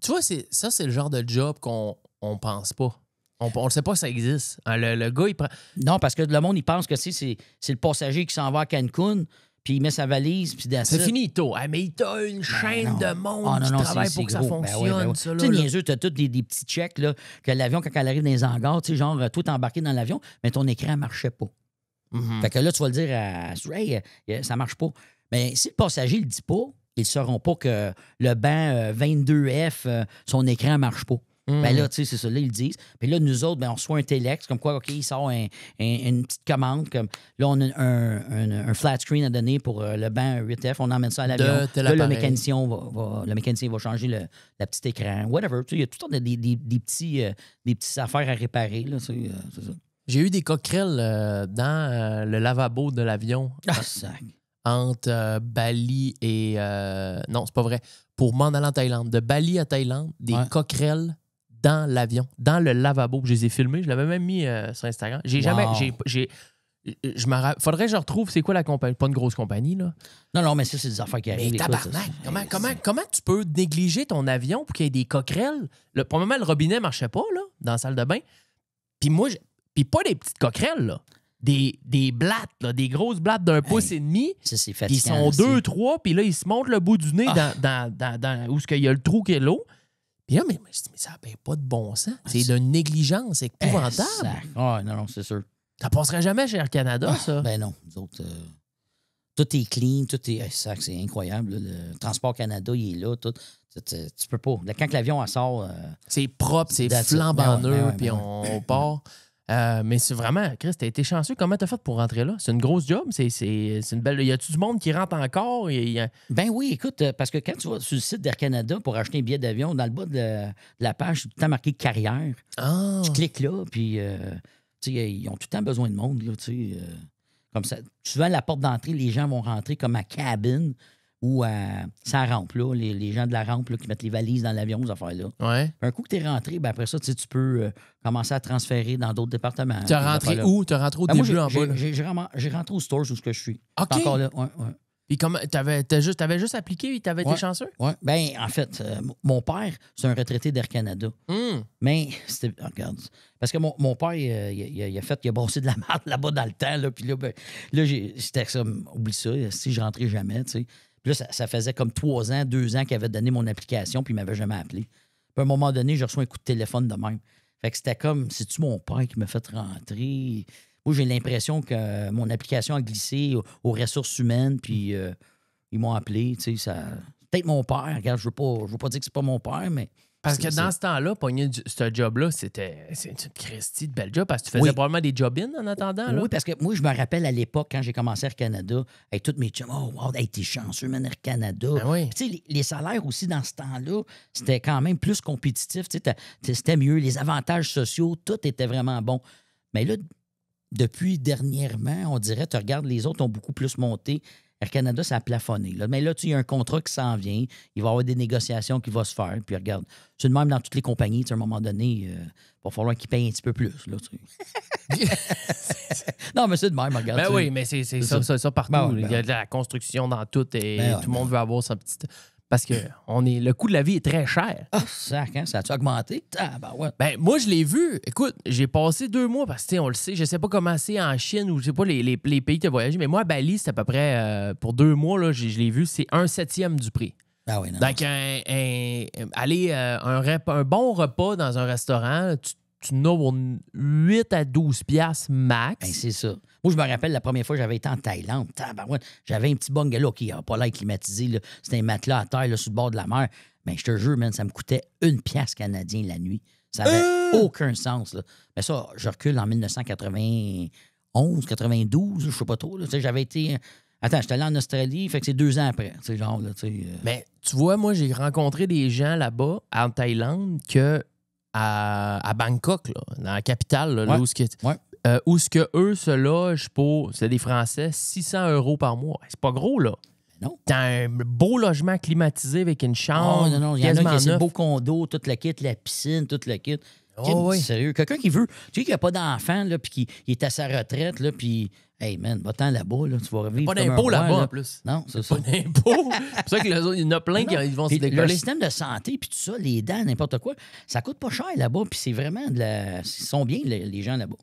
E: vois, ça, c'est le genre de job qu'on pense pas. On ne sait pas que ça existe. Le gars, il prend...
F: Non, parce que le monde, il pense que c'est le passager qui s'en va à Cancun, puis il met sa valise, puis
E: c'est finito. Mais il t'a une chaîne de monde qui travaille pour que ça fonctionne.
F: Tu sais, niaiseux, t'as tous des petits checks là, que l'avion, quand elle arrive dans les hangars, tu sais, genre, toi, t'es embarqué dans l'avion, mais ton écran ne marchait pas.
E: Mm-hmm. Fait
F: que là, tu vas le dire hey, ça marche pas. Mais si le passager ne le dit pas, ils ne sauront pas que le banc 22F, son écran ne marche pas. Ben là, tu sais, c'est ça, là, ils le disent. Puis là, nous autres, ben, on reçoit un téléx, comme quoi, OK, il sort une petite commande. Comme, là, on a un flat screen à donner pour le banc 8F. On emmène ça à l'avion. Là, le mécanicien va changer le petit écran. Whatever. Tu sais, il y a tout le temps des petites affaires à réparer. Là, c'est ça.
E: J'ai eu des coquerelles dans le lavabo de l'avion. Entre Bali et... non, c'est pas vrai. Pour m'en aller en Thaïlande. De Bali à Thaïlande, des coquerelles dans l'avion, dans le lavabo. Je les ai filmés. Je l'avais même mis sur Instagram. J'ai jamais... Faudrait que je retrouve c'est quoi la compagnie. Pas une grosse compagnie, là.
F: Non, mais ça, c'est des affaires qui arrivent.
E: Mais tabarnak, comment tu peux négliger ton avion pour qu'il y ait des coquerelles? Probablement, le robinet ne marchait pas, là, dans la salle de bain. Puis moi, puis pas des petites coquerelles, là. Des blattes, là, des grosses blattes d'un pouce et demi.
F: Ça, c'est fatigant.
E: Ils sont 2, 3, puis là, ils se montent le bout du nez dans où il y a le trou qui est l'eau. Puis là, mais ça n'a pas de bon sens. C'est de négligence épouvantable.
F: Non, c'est sûr.
E: Ça passerait jamais chez Air Canada, ça.
F: Ben non, nous autres... Tout est clean, tout est... Ça, c'est incroyable. Là. Le Transport Canada, il est là. Tout. Tu peux pas. Quand l'avion sort...
E: c'est propre, c'est flambant neuf, puis on part. Mais c'est vraiment, Chris, t'as été chanceux. Comment t'as fait pour rentrer là? C'est une grosse job? C'est une belle... Y a-tu du monde qui rentre encore?
F: Ben oui, écoute, parce que quand tu vas sur le site d'Air Canada pour acheter un billet d'avion, dans le bas de la page, c'est tout le temps marqué carrière.
E: Ah.
F: Tu cliques là, puis ils ont tout le temps besoin de monde, là, comme ça. Souvent, à la porte d'entrée, les gens vont rentrer comme à cabine ou à sa rampe, là, les gens de la rampe là, qui mettent les valises dans l'avion, ces affaires-là.
E: Ouais.
F: Un coup que tu es rentré, ben après ça, tu peux commencer à transférer dans d'autres départements.
E: Tu as rentré où? Tu as rentré au début en bas?
F: J'ai rentré au stores où je suis.
E: OK.
F: Encore là, ouais.
E: Puis comment t'avais juste appliqué et t'avais été chanceux?
F: Oui. Ben en fait, mon père, c'est un retraité d'Air Canada. Mais c'était. Regarde. Parce que mon père, il a bossé de la merde là-bas dans le temps. Là, puis là, c'était ça. Oublie ça, si je rentrais jamais, tu sais. Puis là, ça faisait comme 2 ans qu'il avait donné mon application, puis il m'avait jamais appelé. Puis à un moment donné, j'ai reçu un coup de téléphone de même. Fait que c'était comme, c'est-tu mon père qui m'a fait rentrer? Moi, j'ai l'impression que mon application a glissé aux ressources humaines, puis ils m'ont appelé, tu sais, ça... Peut-être mon père, regarde, je veux pas dire que c'est pas mon père, mais...
E: Parce que dans ce temps-là, pogner ce job-là, c'est une Christie de bel job, parce que tu faisais probablement des job-in en attendant, là.
F: Oui, parce que moi, je me rappelle à l'époque, quand j'ai commencé Air Canada, avec tous mes chums, oh, wow, t'es chanceux, man, Air Canada.
E: Ben oui.
F: Tu sais, les salaires aussi, dans ce temps-là, c'était quand même plus compétitif, tu sais, c'était mieux, les avantages sociaux, tout était vraiment bon. Mais là, depuis dernièrement, on dirait, tu regardes, les autres ont beaucoup plus monté. Air Canada, ça a plafonné. Là. Mais là, il y a un contrat qui s'en vient. Il va y avoir des négociations qui vont se faire. Puis regarde, c'est le même dans toutes les compagnies. À un moment donné, il va falloir qu'ils payent un petit peu plus. Là, non, mais c'est de même, regarde.
E: Ben oui, mais c'est ça partout. Il y a de la construction dans tout et tout le monde veut avoir sa petite... Parce que le coût de la vie est très cher.
F: Ah, ça a-tu augmenté?
E: Ben, moi, je l'ai vu. Écoute, j'ai passé 2 mois parce que, on le sait, je sais pas comment c'est en Chine ou je sais pas les pays que tu as voyagé, mais moi, à Bali, c'est à peu près, pour 2 mois, là, je l'ai vu, c'est 1/7 du prix.
F: Ah oui, non.
E: Donc, un bon repas dans un restaurant, tu n'as pour 8 à 12 piastres max.
F: Ben, c'est ça. Moi, je me rappelle la première fois que j'avais été en Thaïlande. J'avais un petit bungalow qui n'a pas l'air climatisé. Là. C'était un matelas à terre là, sur le bord de la mer. Mais je te jure, man, ça me coûtait 1 piastre canadien la nuit. Ça n'avait aucun sens. Là. Mais ça, je recule en 1991, 92, je sais pas trop. Là. J'avais été... Attends, j'étais allé en Australie, fait que c'est 2 ans après. Genre, là,
E: Mais tu vois, moi, j'ai rencontré des gens là-bas, en Thaïlande, à Bangkok, là, dans la capitale, là, où ce que eux se logent pour, c'est des Français, 600 € par mois. C'est pas gros, là.
F: Non.
E: T'as un beau logement climatisé avec une chambre.
F: Oh, non, il y en a qui ont beau condo, tout le kit, la piscine, tout le kit.
E: Oh, oui.
F: Sérieux. Quelqu'un qui veut, tu sais, qui n'a pas d'enfant, là, puis qui est à sa retraite, là, puis, hey, man, va-t'en là-bas, là, tu vas vivre.
E: Pas d'impôt là-bas, en plus.
F: Non, c'est ça.
E: Pas d'impôt. C'est pour ça qu'il y en a plein qui vont se décoller.
F: Le système de santé, puis tout ça, les dents, n'importe quoi, ça coûte pas cher là-bas, puis c'est vraiment Ils sont bien, les gens là-bas.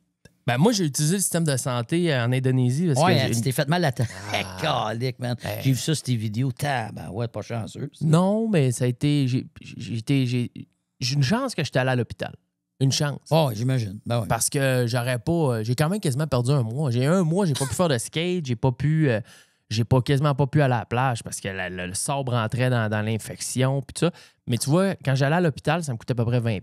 E: Ben moi, j'ai utilisé le système de santé en Indonésie. Parce que
F: tu t'es fait mal à ta... Calique, man. J'ai vu ça sur tes vidéos. Pas chanceux. Ça.
E: Non, mais ça a été... J'ai une chance que j'étais allé à l'hôpital. Une chance.
F: Oh, j'imagine. Ben ouais.
E: Parce que j'aurais pas... J'ai quand même quasiment perdu 1 mois. J'ai 1 mois, j'ai pas pu faire de skate, j'ai quasiment pas pu aller à la plage parce que le sabre rentrait dans l'infection puis tout ça. Mais tu vois, quand j'allais à l'hôpital, ça me coûtait à peu près 20$.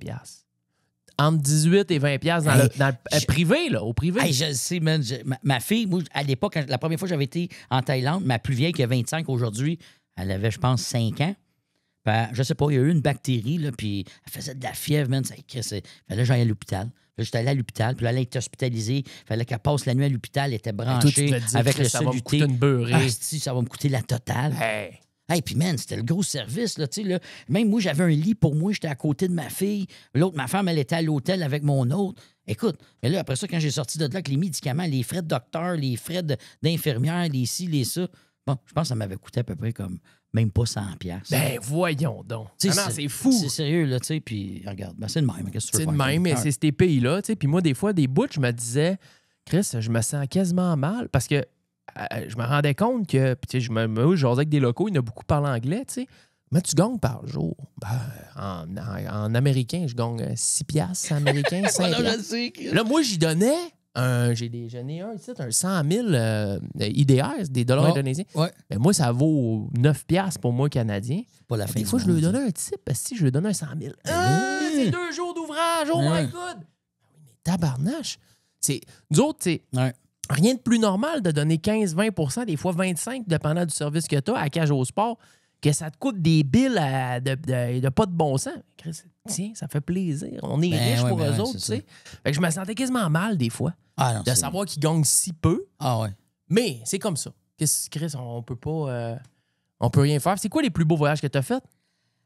E: Entre 18 et 20$ dans le privé, là, au privé.
F: Hey, je le sais, man. Ma fille, moi, à l'époque, la première fois que j'avais été en Thaïlande, ma plus vieille qui a 25 aujourd'hui, elle avait, je pense, 5 ans. Ben, je sais pas, il y a eu une bactérie, là, puis elle faisait de la fièvre, man. Il fallait que j'aille à l'hôpital. Là, j'étais allé à l'hôpital, puis là, elle était hospitalisée. Il fallait qu'elle passe la nuit à l'hôpital. Elle était branchée avec le soluté. Ça va me coûter la totale. Hey, puis man, c'était le gros service, là, tu sais, là. Même moi, j'avais un lit pour moi, j'étais à côté de ma fille. L'autre, ma femme, elle était à l'hôtel avec mon autre. Écoute, mais là, après ça, quand j'ai sorti de là avec les médicaments, les frais de docteur, les frais d'infirmière, les ci, les ça, bon, je pense que ça m'avait coûté à peu près comme même pas 100$.
E: Ben, voyons donc. Non, c'est fou.
F: C'est sérieux, là, tu sais, puis regarde, ben, c'est le même. Qu'est-ce que tu veux
E: faire?
F: C'est le
E: même, mais c'est ces pays-là, tu sais. Puis moi, des fois, des bouts, je me disais, Chris, je me sens quasiment mal parce que je me rendais compte que, tu sais, je jasais avec des locaux, il y en a beaucoup parlent anglais, tu sais. Mais tu gagnes par jour. Ben, en américain, je gagne 6$ américains, 5$. Là, moi, j'y donnais J'en ai un ici, un 100 000 IDR, des dollars indonésiens.
F: Ouais.
E: Mais moi, ça vaut 9 piastres pour moi, canadien.
F: Pas la fin
E: Des fois, je lui donnais un type, parce que si je lui donnais un 100 000. C'est 2 jours d'ouvrage, oh my God! Mais tabarnache! Nous autres, c'est rien de plus normal de donner 15-20 des fois 25 dépendant du service que tu as à Cage au Sport, que ça te coûte des billes de pas de bon sens. Tiens, ça fait plaisir. On est riches pour eux autres, tu sais. Fait que je me sentais quasiment mal des fois de savoir qu'ils gagnent si peu.
F: Ah ouais.
E: Mais c'est comme ça. Chris, on peut pas... on peut rien faire. C'est quoi les plus beaux voyages que tu as faits?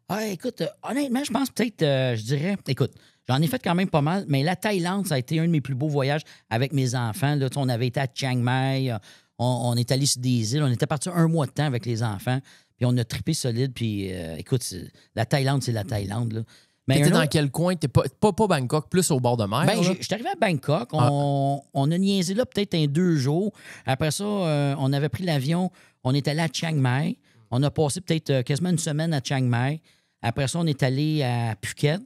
F: Ah, écoute, honnêtement, je pense peut-être, je dirais... Écoute, j'en ai fait quand même pas mal, mais la Thaïlande, ça a été un de mes plus beaux voyages avec mes enfants. Là, on avait été à Chiang Mai, on est allé sur des îles, on était parti un mois de temps avec les enfants, puis on a trippé solide, puis écoute, la Thaïlande, c'est la Thaïlande, là.
E: T'étais dans quel coin? T'es pas Bangkok, plus au bord de mer?
F: Ben, je suis arrivé à Bangkok. On a niaisé là peut-être 2 jours. Après ça, on avait pris l'avion. On est allé à Chiang Mai. On a passé peut-être quasiment une semaine à Chiang Mai. Après ça, on est allé à Phuket.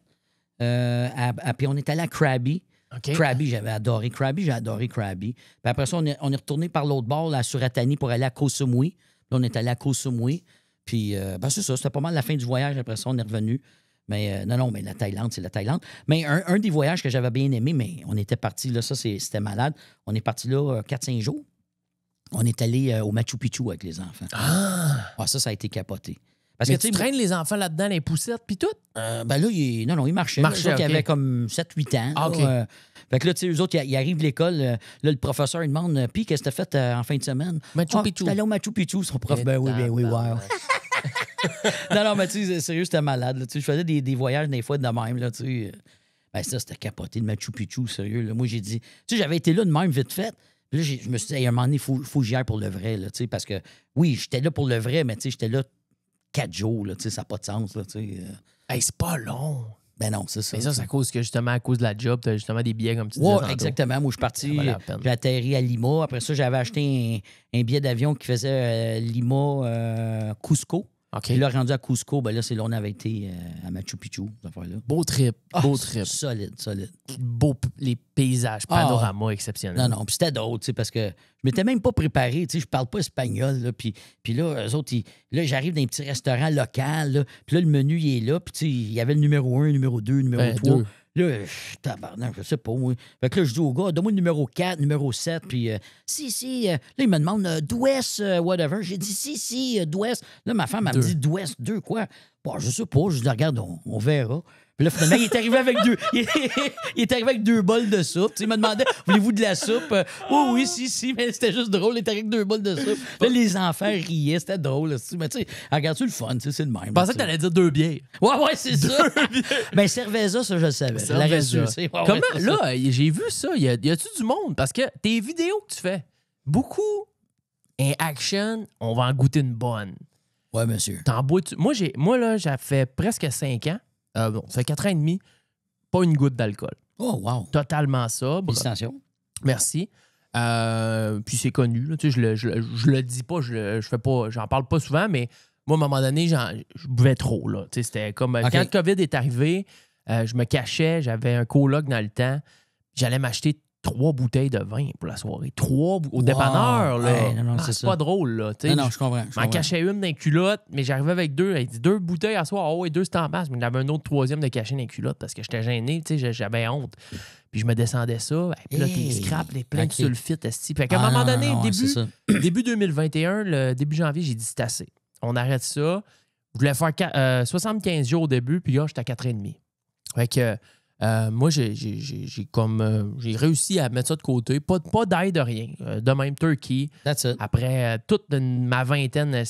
F: Puis on est allé à Krabi.
E: Okay.
F: Krabi, j'avais adoré. Krabi. Puis après ça, on est retourné par l'autre bord, à Suratani, pour aller à Koh Samui. Là, on est allé à Koh Samui. Puis, c'est ça. C'était pas mal la fin du voyage. Après ça, on est revenu. Mais non, mais la Thaïlande, c'est la Thaïlande. Mais un des voyages que j'avais bien aimé, mais on était parti, là, ça, c'était malade. On est parti là 4-5 jours. On est allé au Machu Picchu avec les enfants. Ça a été capoté. Parce
E: mais
F: que
E: tu traînes les enfants là-dedans, les poussettes, puis tout?
F: Ben là, il marchait. Il avait comme 7-8 ans.
E: Ah, OK.
F: Fait que là, tu sais, eux autres, ils arrivent de l'école. Là, le professeur, il demande, puis qu'est-ce que tu as fait en fin de semaine?
E: Machu Picchu.
F: Tu es allé au Machu Picchu. Son prof, ben oui, wow. Non, mais tu sais, sérieux, c'était malade. Là, je faisais des voyages des fois de même. Là, tu sais. Ben ça, c'était capoté, le Machu Picchu, sérieux. Là. Moi, j'ai dit... Tu sais, j'avais été là de même, vite fait. Puis là, je me suis dit, à un moment donné, il faut que j'y aille pour le vrai. Là, tu sais, parce que, oui, j'étais là pour le vrai, mais tu sais, j'étais là 4 jours. Là, tu sais, ça n'a pas de sens. Là, tu sais.
E: Hey, c'est pas long.
F: Ben non, c'est ça.
E: Mais ça, c'est à cause de la job, tu as justement des billets comme tu disais.
F: Oui, exactement. Moi, je suis parti, j'ai atterri à Lima. Après ça, j'avais acheté un billet d'avion qui faisait Lima-Cusco.
E: OK.
F: Puis là, rendu à Cusco, ben là, c'est là on avait été à Machu Picchu, cette affaire-là.
E: Beau trip.
F: Solide.
E: Les paysages, panorama exceptionnels.
F: Non, puis c'était d'autres, tu sais, parce que je m'étais même pas préparé, tu sais, je parle pas espagnol, là, puis là, eux autres, là, j'arrive dans un petit restaurant local, là, puis là, le menu, il est là, puis tu sais, il y avait le numéro 1, numéro 2, numéro 3. Là, tabarnak, je sais pas, moi. Fait que là, je dis au gars, donne-moi le numéro 4, numéro 7, puis là, il me demande d'ouest, whatever. J'ai dit, d'ouest. Là, ma femme, elle me dit, d'ouest, 2, quoi? Bon, je sais pas, je dis, regarde, on verra. Puis là, finalement, il est arrivé avec 2. Il est arrivé avec 2 bols de soupe. Tu sais, il me demandait, voulez-vous de la soupe? Oui, mais c'était juste drôle. Il était avec 2 bols de soupe. Là, les enfants riaient, c'était drôle. Mais tu sais, regarde-tu le fun, c'est le même.
E: Je pensais que t'allais dire 2 bières.
F: Ouais, c'est ça. Ben, Cerveza, ça, je le savais.
E: Cerveza. Comment? Là, j'ai vu ça. Y a-tu du monde? Parce que tes vidéos que tu fais, beaucoup en action, on va en goûter une bonne.
F: Ouais, monsieur.
E: T'en bois-tu? Moi, là, j'ai fait presque 5 ans. Ça fait 4 ans et demi, pas une goutte d'alcool.
F: Oh, wow.
E: Totalement sobre.
F: Félicitations.
E: Merci. Puis c'est connu. Là, tu sais, je le dis pas, je fais pas, j'en parle pas souvent, mais moi, à un moment donné, je buvais trop. Là. Tu sais, c'était comme quand le COVID est arrivé, je me cachais, j'avais un coloc dans le temps, j'allais m'acheter 3 bouteilles de vin pour la soirée. 3 au dépanneur, là.
F: Hey, non,
E: c'est pas drôle, là.
F: Non, je comprends.
E: Je m'en cachais une dans les culottes, mais j'arrivais avec 2. Il dit 2 bouteilles à soir. Oh, et 2, c'était en masse. Mais il y avait un autre 3e de cacher dans les culottes parce que j'étais gêné, tu sais, j'avais honte. Puis je me descendais ça. Puis là, tes scraps, les pleins de sulfite, esti. Fait qu'à un moment donné, début 2021, le début janvier, j'ai dit c'est assez. On arrête ça. Je voulais faire 75 jours au début, puis là, j'étais à 4,5. Fait que moi, j'ai réussi à mettre ça de côté. Pas d'aide de rien. De même, turkey.
F: That's it.
E: Après toute ma vingtaine à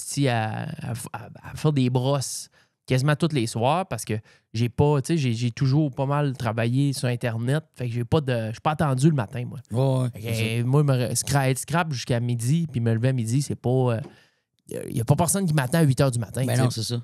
E: faire des brosses quasiment tous les soirs parce que j'ai pas, tu sais, j'ai toujours pas mal travaillé sur Internet. Fait que je suis pas attendu le matin, moi.
F: Ouais,
E: moi, scrap jusqu'à midi, puis me lever à midi, c'est pas. Il n'y a pas personne qui m'attend à 8 h du matin.
F: Ben non, c'est ça.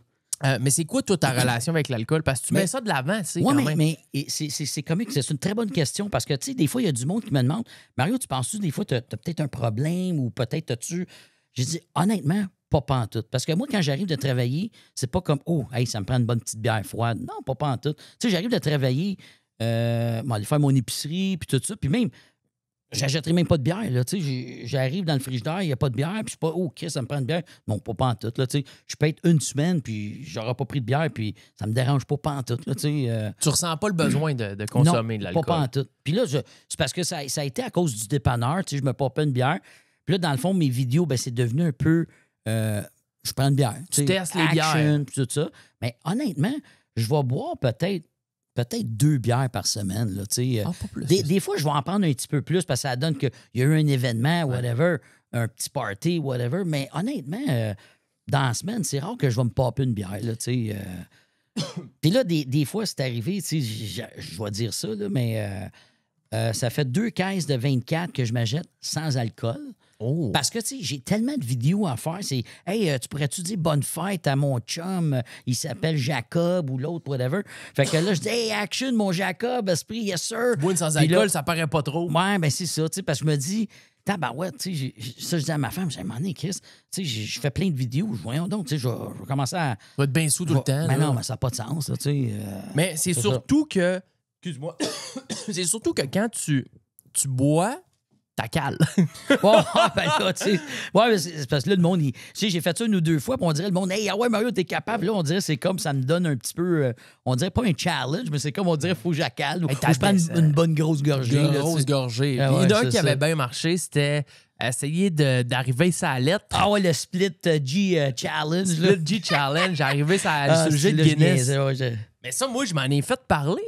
E: Mais c'est quoi, toi, ta relation avec l'alcool? Parce que tu mets ça de l'avant, tu sais,
F: ouais,
E: quand même.
F: Mais c'est comique. C'est une très bonne question parce que, tu sais, des fois, il y a du monde qui me demande, Mario, tu penses-tu des fois, tu as peut-être un problème ou peut-être as-tu... J'ai dit, honnêtement, pas pantoute. Parce que moi, quand j'arrive de travailler, c'est pas comme, oh, hey, ça me prend une bonne petite bière froide. Non, pas pantoute. Tu sais, j'arrive de travailler, aller faire mon épicerie, puis tout ça. Puis même, j'achèterai même pas de bière. Là, j'arrive dans le frigidaire, il n'y a pas de bière, puis je suis pas, OK, ça me prend une bière. Non, pas en tout. Là, je peux être une semaine, puis j'aurai pas pris de bière, puis ça me dérange pas en tout. Là,
E: Tu ressens pas le besoin de consommer de l'alcool?
F: Pas en tout. Puis là, c'est parce que ça a été à cause du dépanneur. Je me popais une bière. Puis là, dans le fond, mes vidéos, ben, c'est devenu un peu... je prends une bière.
E: Tu testes les
F: bières.
E: bières.
F: Puis tout ça. Mais honnêtement, je vais boire peut-être 2 bières par semaine. Là,
E: pas plus.
F: Des fois, je vais en prendre un petit peu plus parce que ça donne qu'il y a eu un événement, whatever, un petit party, whatever. Mais honnêtement, dans la semaine, c'est rare que je vais me popper une bière. Là, Puis là, des fois, c'est arrivé, je vais dire ça, là, mais ça fait 2 caisses de 24 que je m'achète sans alcool.
E: Oh.
F: Parce que, j'ai tellement de vidéos à faire. C'est, hey, tu pourrais-tu dire bonne fête à mon chum? Il s'appelle Jacob ou l'autre, whatever. Fait que là, je dis, hey, action, mon Jacob, esprit, yes, sir.
E: Boire sans
F: Puis
E: alcool,
F: là,
E: ça paraît pas trop.
F: Ouais, ben c'est ça, parce que je me dis, tabarouette, ça, je dis à ma femme, j'ai demandé, Chris, je fais plein de vidéos, voyons donc, je vais commencer à.
E: Tu vas être bien sous tout le temps.
F: Mais
E: là.
F: non, mais ça n'a pas de sens, là,
E: Mais c'est surtout que. Excuse-moi. C'est surtout que quand tu bois, t'as cale.
F: Bon, ben là, tu sais. Ouais, mais c'est parce que là, le monde, j'ai fait ça 1 ou 2 fois, puis on dirait, le monde, hey, ah ouais, Mario, t'es capable. Là, on dirait, c'est comme ça me donne un petit peu, on dirait pas un challenge, mais c'est comme on dirait, faut que j'accale. Hey, faut que je prenne une bonne grosse gorgée.
E: Une grosse gorgée.
F: Ah,
E: Puis
F: ouais,
E: d'un
F: c'est
E: qui avait bien marché, c'était essayer d'arriver sur la lettre.
F: Ah ouais, le Split G Challenge.
E: Split G Challenge, arrivé sur le jeu de Guinness. Mais ça, moi, je m'en ai fait parler.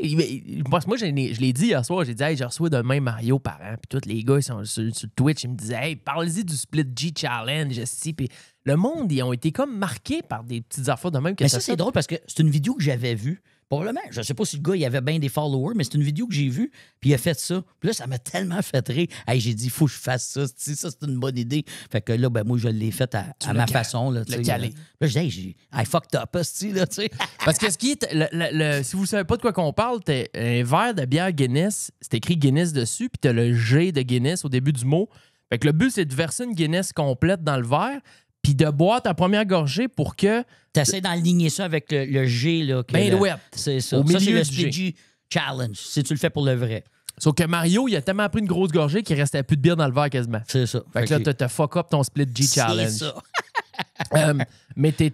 E: Moi, je l'ai dit hier soir. J'ai dit, hey, j'ai reçu demain Mario Parent. Puis tous les gars, ils sont sur Twitch. Ils me disaient, hey, parlez-y du Split G Challenge. Puis le monde, ils ont été comme marqués par des petites affaires de même.
F: Mais ça, c'est drôle parce que c'est une vidéo que j'avais vue. Probablement, je sais pas si le gars, il avait bien des followers, mais c'est une vidéo que j'ai vue, puis il a fait ça. Puis là, ça m'a tellement fait rire. Hey, j'ai dit, il faut que je fasse ça. Ça, c'est une bonne idée. Fait que là, ben moi, je l'ai fait à ma façon. Là,
E: le calé.
F: Là, je dis, hey, I fucked up, là, tu sais.
E: Parce que ce qui est... si vous savez pas de quoi qu'on parle, t'as un verre de bière Guinness, c'est écrit Guinness dessus, puis t'as le G de Guinness au début du mot. Fait que le but, c'est de verser une Guinness complète dans le verre, puis de boire ta première gorgée pour que...
F: T'essaies d'enligner ça avec le G. Là,
E: ben ouais.
F: C'est ça.
E: Au
F: Ça, c'est
E: milieu
F: le
E: du
F: Split
E: G.
F: G Challenge, si tu le fais pour le vrai.
E: Sauf que Mario, il a tellement pris une grosse gorgée qu'il restait plus de bière dans le verre quasiment.
F: C'est ça.
E: Fait que là, t'as fuck up ton Split G Challenge.
F: C'est ça.
E: Mais tu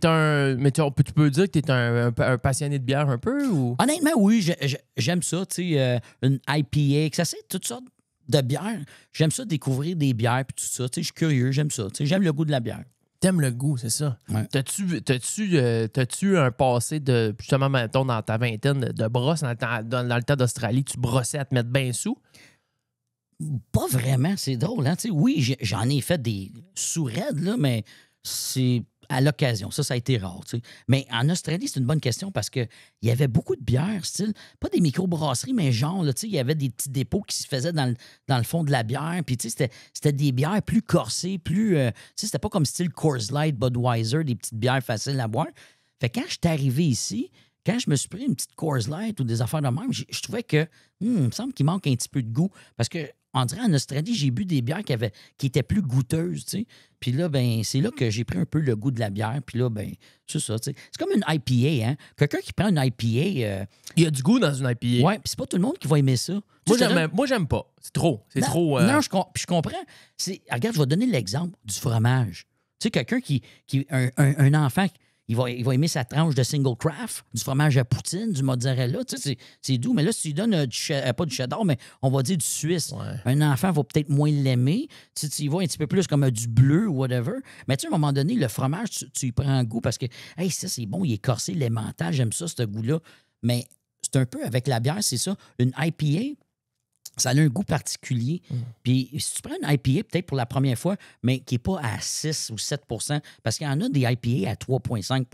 E: peux dire que t'es un passionné de bière un peu ou?
F: Honnêtement, oui, j'aime ça. Tu sais, une IPA, que ça c'est toutes sortes de bières. J'aime ça découvrir des bières puis tout ça. Tu sais, je suis curieux, j'aime ça. Tu sais, j'aime le goût de la bière.
E: T'aimes le goût, c'est ça.
F: Ouais.
E: T'as-tu un passé de, justement, mettons, dans ta vingtaine de brosses, dans le temps d'Australie, tu brossais à te mettre bien sous?
F: Pas vraiment, c'est drôle. Hein? Tu sais, oui, j'en ai fait des sous-raides, là, mais c'est à l'occasion. Ça a été rare. Tu sais. Mais en Australie, c'est une bonne question parce qu'il y avait beaucoup de bières, style, pas des microbrasseries, mais genre, là, tu sais, il y avait des petits dépôts qui se faisaient dans le fond de la bière. Puis, tu sais, c'était des bières plus corsées, plus. Tu sais, c'était pas comme style Coors Light, Budweiser, des petites bières faciles à boire. Fait que quand je suis arrivé ici, quand je me suis pris une petite Coors Light ou des affaires de même, je trouvais que, il me semble qu'il manque un petit peu de goût. Parce que, on dirait en Australie, j'ai bu des bières qui étaient plus goûteuses, tu sais. Puis là, ben, c'est là que j'ai pris un peu le goût de la bière. Puis là, ben, c'est ça, tu sais. C'est comme une IPA, hein. Quelqu'un qui prend une IPA...
E: Il y a du goût dans une IPA.
F: Ouais, puis c'est pas tout le monde qui va aimer ça.
E: Moi, j'aime pas. C'est trop. C'est trop...
F: Non, je comprends. Regarde, je vais donner l'exemple du fromage. Tu sais, quelqu'un un enfant... Il va aimer sa tranche de single craft, du fromage à poutine, du mozzarella. Tu sais, c'est doux. Mais là, si tu lui donnes pas du cheddar, mais on va dire du suisse, un enfant va peut-être moins l'aimer. Tu vas un petit peu plus comme du bleu ou whatever. Mais tu sais, à un moment donné, le fromage, tu y prends un goût parce que, hey, ça, c'est bon, il est corsé, l'emmental, j'aime ça, ce goût-là. Mais c'est un peu avec la bière, c'est ça. Une IPA, ça a un goût particulier. Puis si tu prends une IPA, peut-être pour la première fois, mais qui n'est pas à 6 ou 7 parce qu'il y en a des IPA à 3,5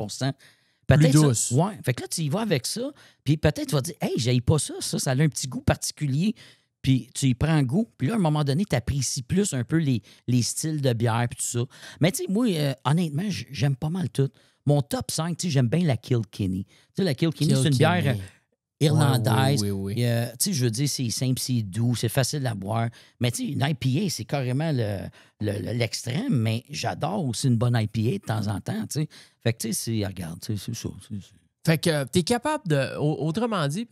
E: plus douce.
F: Oui. Fait que là, tu y vas avec ça, puis peut-être tu vas dire, hey, j'aille pas ça, ça a un petit goût particulier. Puis tu y prends goût, puis là, à un moment donné, tu apprécies plus un peu les styles de bière, puis tout ça. Mais tu sais, moi, honnêtement, j'aime pas mal tout. Mon top 5, tu sais, j'aime bien la Kilkenny. Tu sais, la Kilkenny, c'est une bière irlandaise.
E: Oui.
F: Tu sais, je veux dire, c'est simple, c'est doux, c'est facile à boire. Mais tu sais, une IPA, c'est carrément l'extrême, mais j'adore aussi une bonne IPA de temps en temps, tu sais. Fait que tu sais, regarde, c'est ça.
E: Fait que t'es capable autrement dit,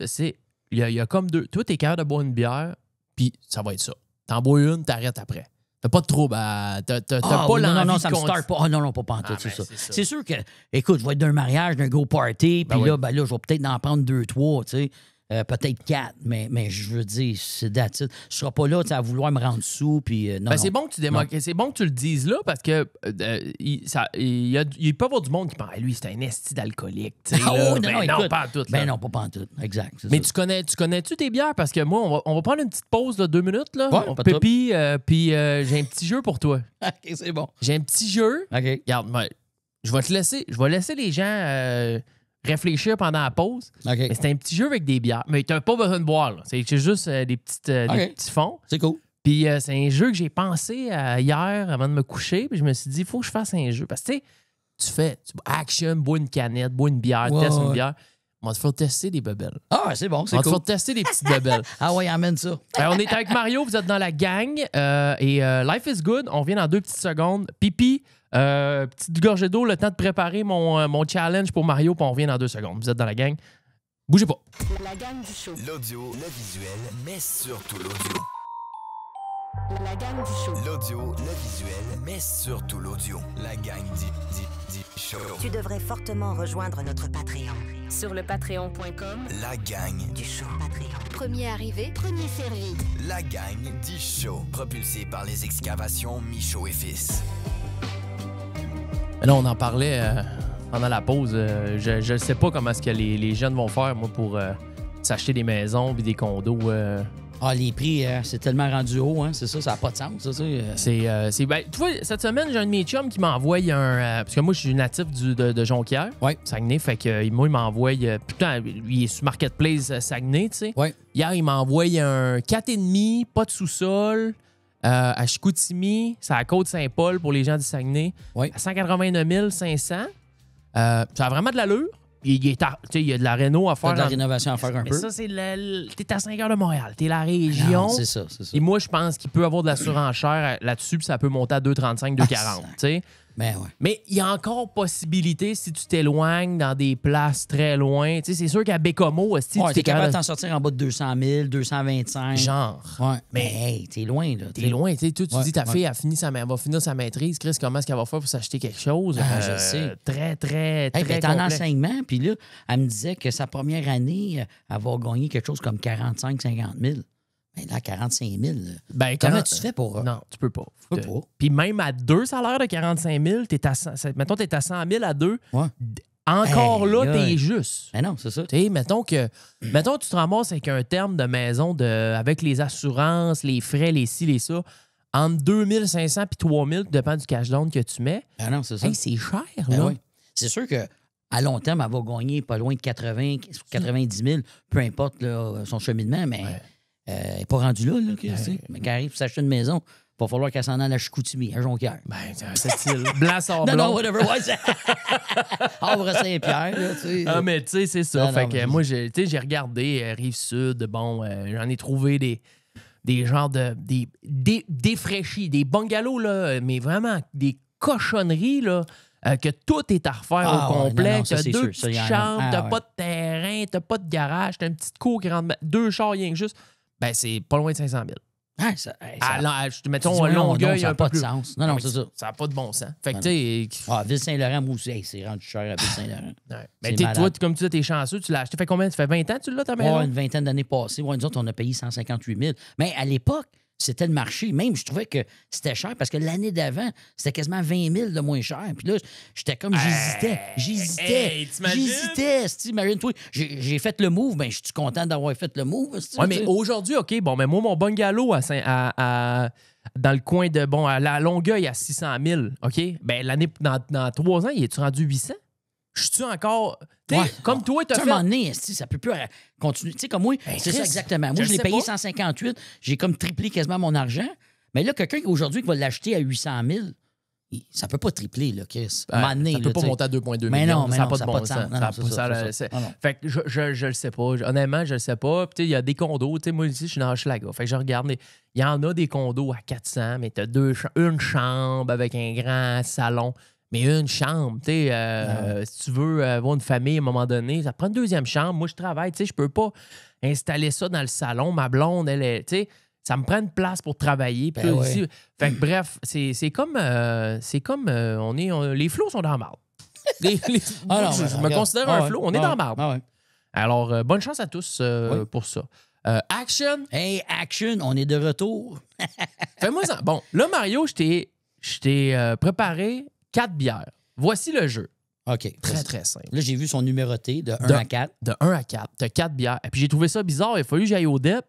E: il y a comme deux. Toi, t'es capable de boire une bière, puis ça va être ça. T'en bois une, t'arrêtes après. T'as pas de trouble. T'as pas l'envie
F: non, ça me start pas. Ah non, pas pantoute, c'est ça. C'est sûr que, écoute, je vais être d'un mariage, d'un gros party, puis là, je vais peut-être en prendre 2, 3, tu sais. Peut-être 4, mais je veux dire, c'est that's it. Je serai pas là à vouloir me rendre sous. Puis, non,
E: c'est bon que c'est bon que tu le dises là parce que il peut y avoir du monde qui pense lui, c'est un esti d'alcoolique. Non, pas en tout.
F: Ben non, pas en tout. Exact.
E: Mais tu connais-tu tes bières? Parce que moi, on va prendre une petite pause de 2 minutes. Là.
F: Ouais,
E: Pépi, puis j'ai un petit jeu pour toi.
F: OK, c'est bon.
E: J'ai un petit jeu.
F: OK.
E: Regarde, je vais laisser les gens réfléchir pendant la pause.
F: Okay.
E: Mais c'est un petit jeu avec des bières. Mais tu n'as pas besoin de boire. Là. C'est juste des petits fonds.
F: C'est cool.
E: Puis c'est un jeu que j'ai pensé hier avant de me coucher. Puis je me suis dit, il faut que je fasse un jeu. Parce que tu fais action, bois une canette, bois une bière, teste une bière. On va te faire tester des bebelles.
F: Ah, c'est bon, c'est
E: cool.
F: cool.
E: On va te faire tester des petites bebelles.
F: Ah ouais, amène ça.
E: On est avec Mario, vous êtes dans la gang. Et Life is good. On revient dans 2 petites secondes. Pipi. Petite gorgée d'eau, le temps de préparer mon challenge pour Mario, puis on revient dans 2 secondes. Vous êtes dans la gang. Bougez pas.
D: La gang du show.
A: L'audio, le visuel, mais surtout l'audio.
D: La gang du show.
A: L'audio, le visuel, mais surtout l'audio. La gang du show.
B: Tu devrais fortement rejoindre notre Patreon.
D: Sur le patreon.com.
A: La gang
B: Du show Patreon.
D: Premier arrivé, premier servi.
A: La gang du show. Propulsé par les excavations Michaud et Fils.
E: Là, on en parlait pendant la pause. Je ne sais pas comment est-ce que les jeunes vont faire, moi, pour s'acheter des maisons puis des condos.
F: Ah, les prix, c'est tellement rendu haut, hein, c'est ça n'a pas de sens, ça.
E: Tu vois, cette semaine, j'ai un de mes chums qui m'envoie parce que moi, je suis natif de Jonquière, Saguenay, fait que moi, il m'envoie... putain, il est sur Marketplace Saguenay, tu sais.
F: Ouais.
E: Hier, il m'envoie un 4,5, pas de sous-sol, à Chicoutimi, c'est à la Côte-Saint-Paul pour les gens du Saguenay, à 189 500. Ça a vraiment de l'allure. Il y a de la réno à faire.
F: De la rénovation à faire un
E: mais
F: peu.
E: ça, c'est t'es à 5 heures de Montréal. T'es la région.
F: Non, c'est ça.
E: Et moi, je pense qu'il peut avoir de la surenchère là-dessus, puis ça peut monter à 2,35, 2,40. Tu sais.
F: Ben ouais.
E: Mais il y a encore possibilité si tu t'éloignes dans des places très loin. Tu sais, c'est sûr qu'à Bécomo, tu
F: es capable de t'en sortir en bas de 200 000, 225.
E: Genre.
F: Ouais. Mais hey, t'es loin, là.
E: T'es loin. Tu dis ta fille, elle va finir sa maîtrise. Chris, comment est-ce qu'elle va faire pour s'acheter quelque chose?
F: Je sais.
E: Très, très, très
F: elle est en enseignement, puis là, elle me disait que sa première année, elle va gagner quelque chose comme 45-50 000. Mais là, 45 000. Comment tu fais pour...
E: Non, tu peux pas.
F: Tu peux pas.
E: Puis même à 2 salaires de 45 000, mettons, t'es à 100 000 à 2.
F: Ouais.
E: Encore là, t'es juste.
F: Mais non, c'est ça.
E: Tu sais, mettons, tu te ramasses avec un terme de maison avec les assurances, les frais, les ci, les ça, entre 2 500 et 3 000, tout dépend du cash down que tu mets.
F: Ah non, c'est ça.
E: C'est cher, là.
F: Oui. C'est sûr que à long terme, elle va gagner pas loin de 90 000, peu importe là, son cheminement, mais... elle n'est pas rendue là, mais quand elle arrive pour s'acheter une maison, il va falloir qu'elle s'en aille à Chicoutimi, à Jonquière.
E: C'est style. Blanc sans blanc.
F: Non, whatever. Havre Saint-Pierre, là, tu sais.
E: Ah, mais tu sais, c'est ça. Fait que moi, j'ai regardé Rive-Sud. Bon, j'en ai trouvé des genres des défraîchis, des bungalows, là, mais vraiment des cochonneries, là. Que tout est à refaire au complet. T'as 2 petites chambres, t'as pas de terrain, t'as pas de garage, t'as une petite cour qui rentre... 2 chars, rien que juste. Ben, c'est pas loin de 500 000. Mettons, à Longueuil,
F: ça n'a pas de sens. Non, c'est ça.
E: Ça n'a pas de bon sens. Fait que, tu sais...
F: Ville-Saint-Laurent, moi aussi, c'est rendu cher à Ville-Saint-Laurent.
E: Mais toi, comme tu dis, t'es chanceux, tu l'as acheté. Fait combien? Ça fait 20 ans que tu l'as, ta maison?
F: Une vingtaine d'années passées. Nous autres, on a payé 158 000. Mais à l'époque, c'était le marché. Même, je trouvais que c'était cher parce que l'année d'avant, c'était quasiment 20 000 de moins cher. Puis là, j'étais comme, j'hésitais. Imagine-toi, j'ai fait le move. Ben, je suis content d'avoir fait le move.
E: Oui, mais aujourd'hui, OK, bon, mais moi, mon bungalow dans le coin de, à la Longueuil à 600 000, OK? Ben, dans 3 ans, il est-tu rendu 800? Je suis encore... Comme toi, t'as fait...
F: un moment donné, ça peut plus continuer. Tu sais, comme moi, c'est ça exactement. Moi, je l'ai payé 158. J'ai comme triplé quasiment mon argent. Mais là, quelqu'un aujourd'hui qui va l'acheter à 800 000, ça peut pas tripler, là, Chris.
E: Ça peut pas monter à 2,2 millions. Ça n'a pas de bon sens. Fait que je le sais pas. Honnêtement, je le sais pas. Puis, il y a des condos. Moi, ici, je suis dans Hochelaga. Fait que je regarde. Il y en a des condos à 400, mais t'as une chambre avec un grand salon. Mais une chambre, tu sais, si tu veux avoir une famille à un moment donné, ça prend une deuxième chambre. Moi, je travaille, tu sais, je peux pas installer ça dans le salon. Ma blonde, elle est, tu sais, ça me prend une place pour travailler. Puis
F: Ben
E: là,
F: ouais.
E: ici, fait que bref, c'est comme les flots sont dans la marde.
F: Ah non,
E: je
F: ben,
E: me
F: regarde.
E: considère un flow, on est dans la marde.
F: Ah ouais.
E: Alors, bonne chance à tous
F: Oui.
E: pour ça. Action,
F: Hey, action, on est de retour.
E: fais-moi ça. Bon, là, Mario, je t'ai préparé 4 bières. Voici le jeu.
F: OK.
E: Très, très simple.
F: Là, j'ai vu son numéroté de 1 à 4.
E: De 1 à 4. Tu as 4 bières. Et puis j'ai trouvé ça bizarre. Il a fallu que j'aille au DEP.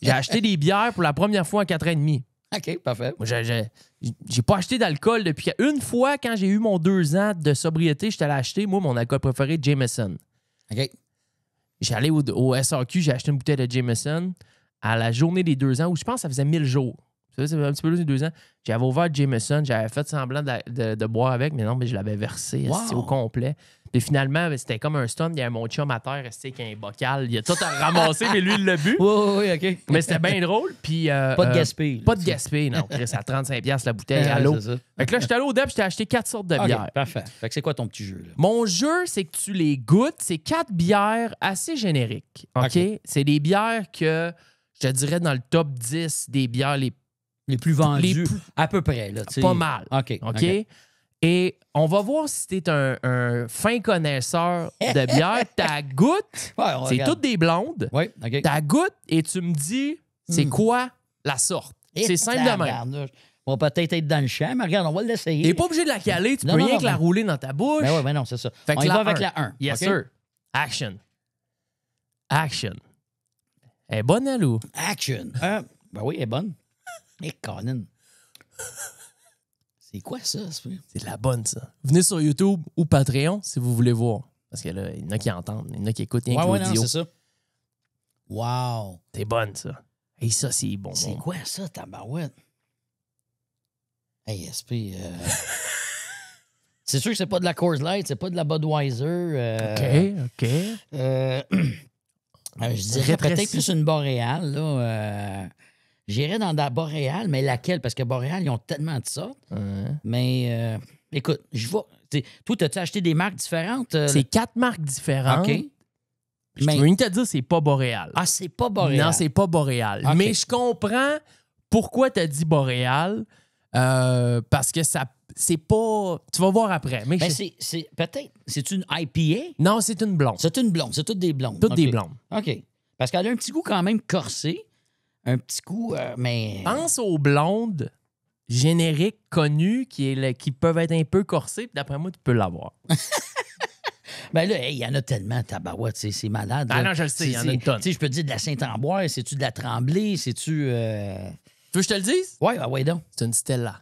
E: J'ai acheté des bières pour la première fois en 4 ans et demi.
F: OK, parfait.
E: Moi, j'ai pas acheté d'alcool depuis. Une fois, quand j'ai eu mon 2 ans de sobriété, j'étais allé acheter, moi, mon alcool préféré, Jameson.
F: OK.
E: J'ai allé au SAQ, j'ai acheté une bouteille de Jameson à la journée des 2 ans, où je pense que ça faisait 1000 jours. Ça faisait un petit peu plus de 2 ans. J'avais ouvert Jameson, j'avais fait semblant de boire avec, mais non, mais je l'avais versé
F: Wow.
E: au complet. Puis finalement, c'était comme un stunt. Il y avait mon chum à terre resté avec un bocal. Il a tout ramasser, mais lui, il l'a bu.
F: Oui, OK.
E: Mais c'était bien drôle. Puis,
F: Pas de gaspille.
E: Pas de gaspille, non. Chris, à 35$ la bouteille à l'eau.
F: C'est ça.
E: Fait que là, j'étais allé au DEP, j'étais acheté 4 sortes de bières.
F: OK, parfait. Fait que c'est quoi ton petit jeu, là?
E: Mon jeu, c'est que tu les goûtes. C'est 4 bières assez génériques. OK?
F: OK.
E: C'est des bières que je te dirais dans le top 10 des bières les
F: Les plus vendus,
E: Les plus-
F: à peu près, là. tu sais.
E: pas mal.
F: OK.
E: OK? Et on va voir si t'es un fin connaisseur de bière. Ta goutte,
F: Ouais, on
E: c'est
F: regarde.
E: toutes des blondes.
F: Oui, OK.
E: Ta goutte et tu me dis c'est quoi la sorte.
F: Et
E: C'est simple de même.
F: tabarnouche. On va peut-être être dans le champ, mais regarde, on va l'essayer.
E: T'es pas obligé de la caler, tu
F: Non,
E: peux
F: non,
E: rien
F: non,
E: que la
F: mais-
E: rouler dans ta bouche.
F: Ben ouais, ben non, c'est ça.
E: Fait que
F: On y
E: la
F: va avec
E: 1.
F: la 1.
E: Yes,
F: OK?
E: sir. Action. Action. Elle est bonne, elle, ou?
F: Action. Ben oui, elle est bonne. Et Colin. C'est quoi ça?
E: C'est de la bonne, ça. Venez sur YouTube ou Patreon si vous voulez voir. Parce que là, il y en a qui entendent, il y en a qui écoutent rien que
F: Ouais, non,
E: l'audio.
F: c'est ça. Wow.
E: C'est bonne, ça. Et ça, c'est bon.
F: C'est quoi ça, tabarouette? Hey, SP. C'est sûr que c'est pas de la Coors Light, c'est pas de la Budweiser.
E: OK.
F: Je dirais
E: Très
F: peut-être
E: précis.
F: plus une Boréale, là. J'irais dans la Boréale, mais laquelle? Parce que Boréale, ils ont tellement de sortes. Mais écoute, je vois. Toi, as-tu acheté des marques différentes?
E: C'est 4 marques différentes.
F: OK.
E: Je
F: Mais-
E: peux rien te dire, c'est pas Boréal.
F: Ah, c'est pas Boréale.
E: Non, c'est pas Boréal.
F: OK.
E: Mais je comprends pourquoi tu as dit Boréal. Parce que ça, c'est pas. Tu vas voir après. Mais
F: Ben,
E: je-
F: c'est peut-être. C'est une IPA?
E: Non, c'est une blonde.
F: C'est une blonde. C'est toutes des blondes.
E: Toutes
F: OK.
E: des blondes.
F: OK. Parce qu'elle a un petit goût quand même corsé. Un petit goût, mais.
E: Pense aux blondes génériques connues qui peuvent être un peu corsées. Puis d'après moi, tu peux l'avoir.
F: Ben là, hey, il y en a tellement, tabarouette, c'est malade.
E: Ah
F: là.
E: non, je le sais, il y en a
F: C'est-
E: une tonne.
F: Tu sais, je peux te dire de la Saint-Ambroise, c'est-tu de la Tremblay, c'est-tu.
E: Tu veux que je te le dise?
F: Ouais, ouais donc.
E: C'est une Stella.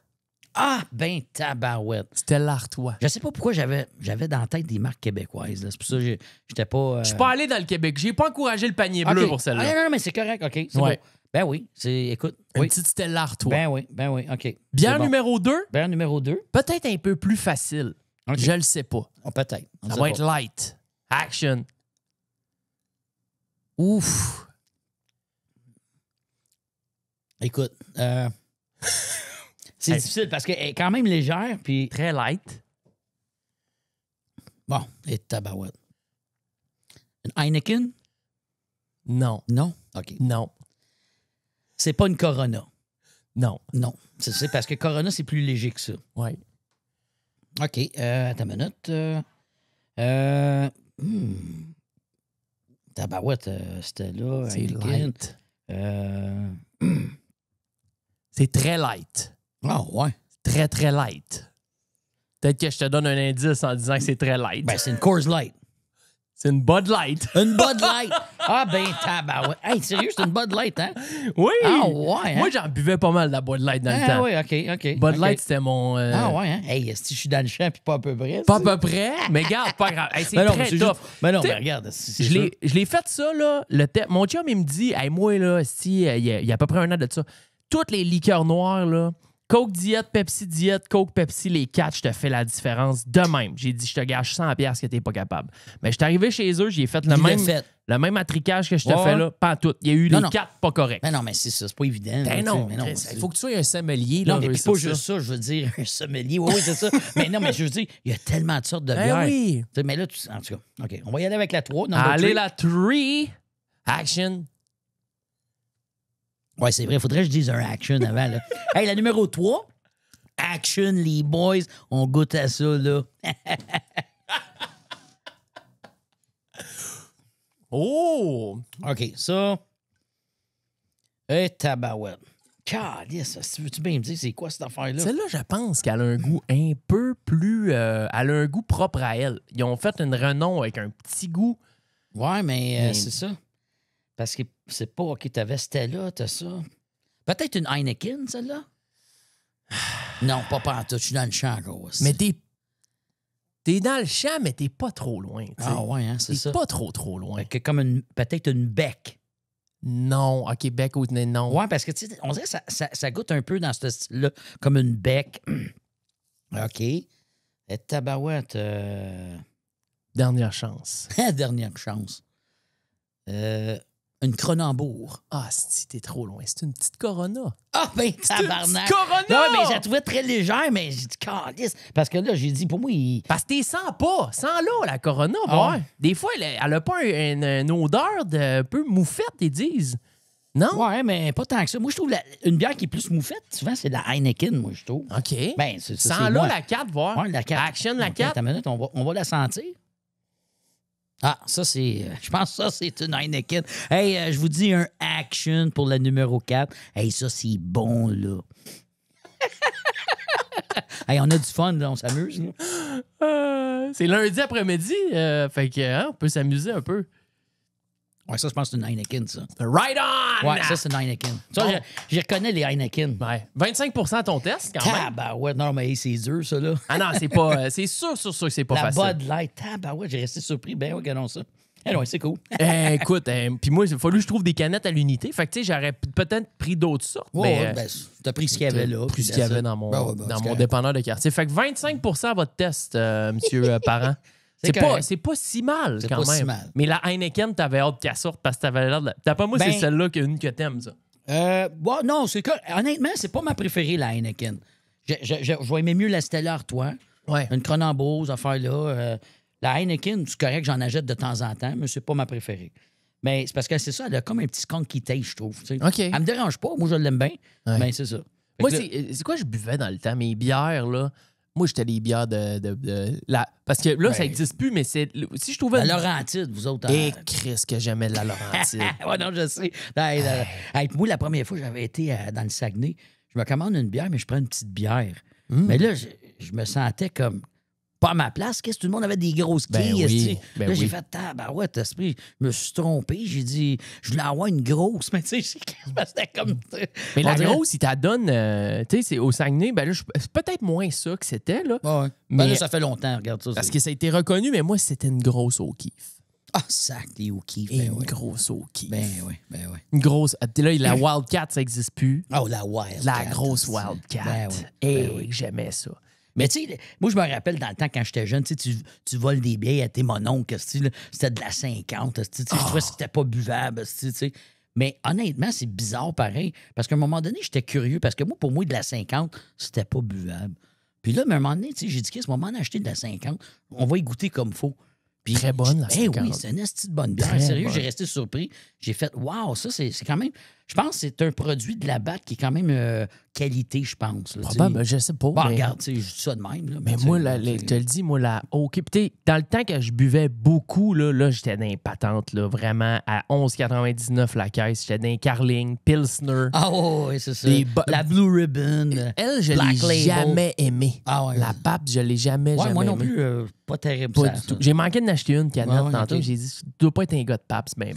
F: Ah, ben tabarouette.
E: Stella Artois.
F: Je sais pas pourquoi j'avais dans la tête des marques québécoises. là. C'est pour ça que j'étais pas.
E: Je suis pas allé dans le Québec. J'ai pas encouragé le panier bleu
F: OK.
E: pour celle-là.
F: Ah, non, mais c'est correct, OK. C'est
E: Ouais.
F: bon. Ben oui, écoute.
E: Une
F: Oui.
E: petite Stella Artois.
F: Ben oui, OK.
E: Bière
F: C'est bon.
E: numéro 2,
F: Bière numéro 2.
E: peut-être un peu plus facile.
F: OK.
E: Je le sais pas.
F: Oh, peut-être. On
E: Ça
F: sait
E: va
F: pas.
E: être light. Action. Ouf.
F: Écoute, c'est
E: Hey.
F: difficile parce qu'elle est quand même légère, puis.
E: Très light.
F: Bon, et tabarouette. Une Heineken?
E: Non.
F: Non? OK.
E: Non.
F: C'est pas une Corona.
E: Non.
F: Non. C'est parce que Corona, c'est plus léger que ça.
E: Ouais.
F: OK. Attends une minute. Tabarouette, c'était là.
E: C'est
F: Heineken.
E: light.
F: Euh,
E: C'est très light.
F: Ah, ouais.
E: Très, très light. Peut-être que je te donne un indice en disant que c'est très light.
F: Ben, c'est une Coors Light.
E: C'est une Bud Light.
F: Une Bud Light. Ah, ben, tabarouette. Hey, sérieux, c'est une Bud Light, hein?
E: Oui.
F: Ah, ouais, hein?
E: Moi, j'en buvais pas mal de la Bud Light dans le
F: Ah,
E: temps.
F: oui, OK.
E: Bud
F: OK.
E: Light, c'était mon...
F: Ah, ouais, hein? Hey, si je suis dans le champ puis pas à peu près.
E: Pas à peu près, mais regarde, pas grave. Hey, c'est
F: Ben non,
E: très
F: mais c'est
E: tough.
F: juste- Ben non,
E: Tu sais,
F: mais regarde. c'est
E: Je
F: sûr.
E: l'ai fait ça, là. Mon chum, il me dit, hey, moi, là, si, il y a à peu près un an de ça, toutes les liqueurs noires, là, Coke Diète, Pepsi Diète, Coke Pepsi, les 4, je te fais la différence de même. J'ai dit, je te gâche 100$ que t'es pas capable. Mais je suis arrivé chez eux, j'ai fait
F: Il l'a
E: le
F: fait.
E: même attricage que je te
F: Ouais.
E: fais là. Pas en tout. Il y a eu
F: Non,
E: les
F: non.
E: 4 pas corrects.
F: Ben non, mais c'est ça, c'est pas évident.
E: Ben
F: là,
E: non,
F: tu sais, mais
E: Chris,
F: c'est-
E: il faut que tu sois un sommelier. Là,
F: Non, mais puis
E: réussir
F: pas juste ça, je veux dire, un sommelier. Oui, oui, c'est ça. Mais non, mais je veux dire, il y a tellement de sortes de
E: Ben
F: bières.
E: oui.
F: Tu sais, mais là, en tout cas, OK, on va y aller avec la 3.
E: Allez, la 3. Action.
F: Ouais, c'est vrai. Il faudrait que je dise un action avant. Là. Hey, la numéro 3. Action, les boys. On goûte à ça, là.
E: Oh!
F: OK, ça. Et tabarouette. Calice, veux-tu bien me dire c'est quoi cette affaire-là?
E: Celle-là, je pense qu'elle a un goût un peu plus... elle a un goût propre à elle. Ils ont fait une renom avec un petit goût.
F: Ouais, mais c'est ça. Parce que c'est pas... OK, t'avais Stella, t'as ça. Peut-être une Heineken, celle-là? Non, pas pantoute. Je suis dans le champ, gros.
E: Mais t'es dans le champ, mais t'es pas trop loin. T'sais.
F: Ah ouais, hein, c'est ça.
E: T'es pas trop loin.
F: Fait que comme peut-être une bec.
E: Non, à Québec ou non.
F: Ouais, parce que tu sais, on dirait que ça goûte un peu dans ce style-là, comme une bec. OK. Et tabarouette.
E: Dernière chance.
F: Dernière chance. Une Cronenbourg.
E: Ah, si t'es trop loin. C'est une petite Corona.
F: Ah, ben, tabarnak!
E: Corona!
F: Non, mais je la trouvais très légère, mais j'ai dit, calisse. Parce que là, j'ai dit, pour moi,
E: Parce que t'es sens pas. Sens là, la Corona.
F: Ah.
E: Ouais. Des fois, elle a pas une odeur de un peu moufette, ils disent. Non?
F: Ouais, mais pas tant que ça. Moi, je trouve une bière qui est plus moufette, souvent, c'est la Heineken, moi, je trouve.
E: OK.
F: Ben, c'est ça.
E: Sens
F: c'est
E: là,
F: moi.
E: la 4, voir.
F: Ouais, la 4.
E: Action, la
F: OK,
E: 4.
F: attends une minute, on va la sentir. Ah, ça, c'est... je pense que ça, c'est une Heineken. Hey, je vous dis un action pour la numéro 4. Hey, ça, c'est bon, là. Hey, on a du fun, là, on s'amuse. Là.
E: C'est lundi après-midi. Fait que, hein, on peut s'amuser un peu.
F: Ouais, ça, je pense que c'est une Heineken, ça.
E: Right on!
F: Ouais, ça, c'est une Heineken. Ça,
E: Bon.
F: je reconnais les Heineken.
E: Ouais. 25% à ton test, quand même.
F: Tabarouette. Non, mais c'est dur, ça, là.
E: Ah non, c'est pas... c'est sûr que c'est pas
F: La
E: facile.
F: Bud Light. Tabarouette, j'ai resté surpris. Ben, ouais, non, ça. Eh ouais, c'est cool.
E: Écoute, puis moi, il a fallu que je trouve des canettes à l'unité. Fait que, tu sais, j'aurais peut-être pris d'autres sortes.
F: Ouais,
E: mais,
F: ouais, ben, t'as pris ce qu'il y avait là.
E: Pris ce qu'il y avait dans mon,
F: Ben,
E: dans
F: c'est
E: mon
F: correct.
E: dépanneur de quartier. Fait que 25% à votre test, monsieur Parent.
F: correct.
E: C'est pas si mal,
F: C'est
E: quand
F: pas
E: même.
F: si mal.
E: Mais la Heineken, t'avais hâte qu'elle sorte parce que t'avais l'air de... D'après moi,
F: Ben-
E: c'est celle-là que t'aimes, ça.
F: Ouais, non, c'est correct. Honnêtement, c'est pas ma préférée, la Heineken. Je vais aimer mieux la Stella Artois.
E: Ouais.
F: Une Cronenbourg, cette affaire-là. La Heineken, c'est correct, j'en achète de temps en temps, mais c'est pas ma préférée. Mais c'est parce que c'est ça, elle a comme un petit skunky taste, je trouve. tu sais.
E: OK.
F: Elle me dérange pas, moi je l'aime bien,
E: Ouais.
F: mais c'est ça. Fait
E: Moi,
F: que là-
E: c'est quoi je buvais dans le temps? Mes bières, là. Moi, j'étais des bières parce que là, ça
F: Ouais.
E: n'existe plus, mais c'est... Si je trouvais...
F: La Laurentide, vous autres.
E: Et Chris, que j'aimais de la Laurentide.
F: Ouais, non, je sais. Hey, moi, la première fois que j'avais été dans le Saguenay, je me commande une bière, mais je prends une petite bière. Mais là, je me sentais comme pas à ma place. Qu'est-ce que tout le monde avait des grosses
E: Ben
F: quilles?
E: oui,
F: esti.
E: ben
F: là, j'ai
E: oui.
F: fait tabarouette, esprit. Je me suis trompé. J'ai dit, je voulais avoir une grosse, mais tu sais, c'était comme.
E: Mais
F: on
E: la
F: dirait-
E: grosse, il t'a donne... tu sais, c'est au Saguenay, ben là, c'est peut-être moins ça que c'était, là.
F: Ouais.
E: Mais-
F: Ben là, ça fait longtemps, regarde ça.
E: Parce
F: c'est-
E: que ça a été reconnu, mais moi, c'était une grosse au kiff.
F: Ah, sac, t'es au kiff.
E: Et
F: Ben
E: une
F: oui.
E: grosse au kiff.
F: Ben oui, ben oui.
E: Une grosse... Là, la Wildcat, ça n'existe plus.
F: Oh, la Wildcat.
E: La grosse
F: esti.
E: Wildcat.
F: Ben oui,
E: Et
F: ben oui.
E: j'aimais ça.
F: Mais tu sais, moi, je me rappelle dans le temps, quand j'étais jeune, tu sais, tu voles des billets à tes mononcles, esti, là, c'était de la 50, esti, tu sais, je trouvais que c'était pas buvable, esti, tu sais. Mais honnêtement, c'est bizarre pareil, parce qu'à un moment donné, j'étais curieux, parce que moi, pour moi, de la 50, c'était pas buvable. Puis là, mais à un moment donné, tu sais, j'ai dit, qu'est-ce moment d'acheter de la 50, on va y goûter comme faut. Puis,
E: Très bonne, la
F: Eh
E: 50.
F: oui, c'est une esti de bonne bière.
E: Très
F: Sérieux,
E: bonne.
F: j'ai resté surpris. J'ai fait, waouh, ça, c'est quand même. Je pense que c'est un produit de la batte qui est quand même qualité, je pense. là, tu sais.
E: Probable, je sais pas.
F: Bon,
E: mais...
F: regarde, tu sais, je dis ça de même. Là,
E: Mais
F: tu sais,
E: moi,
F: tu sais.
E: je te le dis, moi, la OK. Puis, tu sais, dans le temps que je buvais beaucoup, là j'étais dans les patentes, là, vraiment, à 11,99 la caisse. J'étais dans les Carling, Pilsner.
F: Ah oui, c'est ça.
E: Des
F: La Blue Ribbon.
E: Elle, je
F: Black
E: l'ai
F: Label.
E: jamais aimée.
F: Ah ouais.
E: La pape, je l'ai jamais,
F: Ouais,
E: jamais
F: moi non
E: aimée.
F: plus, pas terrible
E: Pas
F: ça.
E: du
F: ça.
E: tout. J'ai manqué d'en acheter une canette
F: Ouais, ouais,
E: tantôt.
F: ok.
E: J'ai dit, tu dois pas être un gars de pape, ben.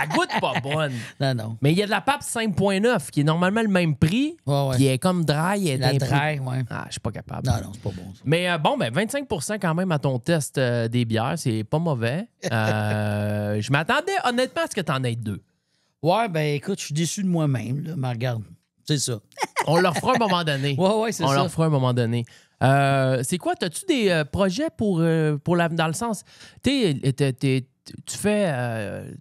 E: Elle goûte pas bonne.
F: Non, non.
E: Mais il y a de la pape 5,9 qui est normalement le même prix.
F: Ouais, ouais.
E: Qui est comme dry. Elle est
F: La
E: un peu-
F: dry, ouais.
E: Ah, je suis pas capable.
F: Non, non, c'est pas bon. Ça.
E: Mais bon, ben 25% quand même à ton test des bières, c'est pas mauvais. Je m'attendais honnêtement à ce que t'en aies deux.
F: Ouais, ben écoute, je suis déçu de moi-même, là, mais regarde. C'est ça.
E: On leur fera un moment donné.
F: Ouais, ouais, c'est
E: On
F: ça.
E: leur fera un moment donné. C'est quoi? T'as-tu des projets pour dans le sens... tu fais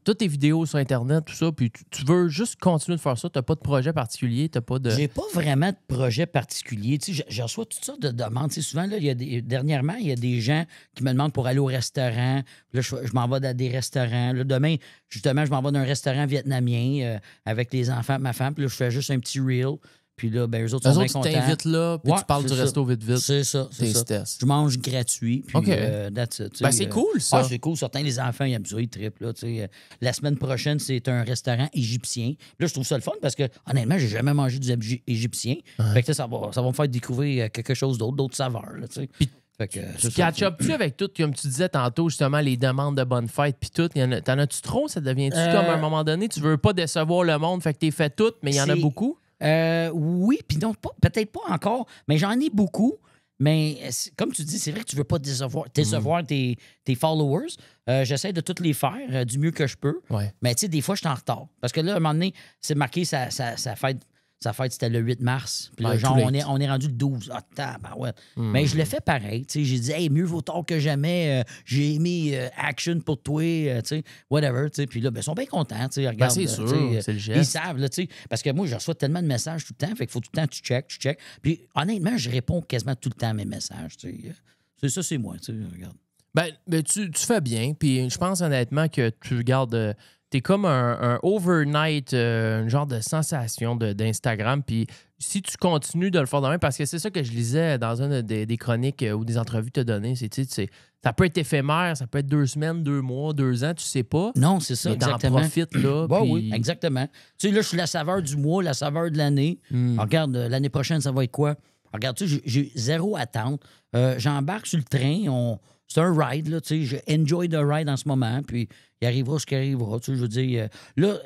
E: toutes tes vidéos sur Internet, tout ça, puis tu veux juste continuer de faire ça. Tu n'as pas de projet particulier, t'as pas de...
F: J'ai pas vraiment de projet particulier. Tu sais, je reçois toutes sortes de demandes. Tu sais, souvent, là, dernièrement, il y a des gens qui me demandent pour aller au restaurant. Là, je m'en vais dans des restaurants. Là, demain, justement, je m'en vais dans un restaurant vietnamien avec les enfants de ma femme. Puis là, je fais juste un petit reel. Puis là, ben, eux autres sont bien contents.
E: Tu t'invites là, puis tu parles du
F: ça.
E: resto vite.
F: C'est ça, c'est ça.
E: Tests.
F: Je mange gratuit. Puis,
E: OK.
F: That's it,
E: Ben, c'est cool, ça.
F: Ah, c'est cool. Certains, les enfants, ils aiment ça, ils trippent. Là, tu sais. La semaine prochaine, c'est un restaurant égyptien. Là, je trouve ça le fun parce que, honnêtement, j'ai jamais mangé du égyptien. Fait que ça va me faire découvrir quelque chose d'autres saveurs. Là, tu sais.
E: Puis,
F: fait que,
E: tu catch-up-tu avec tout, comme tu disais tantôt, justement, les demandes de bonne fête, puis tout? T'en as-tu trop? Ça devient-tu comme à un moment donné? Tu veux pas décevoir le monde, fait que t'es fait tout, mais il y en a beaucoup?
F: Oui, puis non, peut-être pas encore, mais j'en ai beaucoup. Mais comme tu dis, c'est vrai que tu veux pas décevoir tes followers. J'essaie de toutes les faire du mieux que je peux.
E: Ouais.
F: Mais tu sais, des fois, je suis en retard. Parce que là, à un moment donné, c'est marqué sa fête. Sa fête, c'était le 8 mars. Puis là,
E: Ouais,
F: genre,
E: too
F: on
E: late.
F: est rendu le 12. Ah, tabarouette. Mais je le fais pareil. Tu sais, j'ai dit, hey, mieux vaut tard que jamais. J'ai mis action pour toi. Tu sais, whatever. Tu sais. Puis là, ben, ils sont bien contents. Tu sais, regarde.
E: c'est sûr,
F: tu sais,
E: c'est le geste.
F: Ils savent. Là, tu sais, parce que moi, je reçois tellement de messages tout le temps. Fait qu'il faut tout le temps que tu check. Puis honnêtement, je réponds quasiment tout le temps à mes messages. Tu sais. C'est ça, c'est moi. Tu sais, regarde.
E: Ben, tu fais bien, puis je pense honnêtement que tu gardes... T'es comme un overnight, un genre de sensation d'Instagram. Puis si tu continues de le faire de même, parce que c'est ça que je lisais dans une des chroniques ou des entrevues que tu as données, ça peut être éphémère, ça peut être 2 semaines, 2 mois, 2 ans, tu sais pas.
F: Non, c'est ça,
E: mais t'en
F: exactement.
E: profites, là.
F: Bah
E: puis-
F: oui, exactement. Tu sais, là, je suis la saveur du mois, la saveur de l'année. Regarde, l'année prochaine, ça va être quoi? Regarde, tu sais, j'ai zéro attente. J'embarque sur le train, c'est un ride, là, tu sais, je enjoy the ride en ce moment, puis il arrivera ce qui arrivera, tu sais, je veux dire. Là,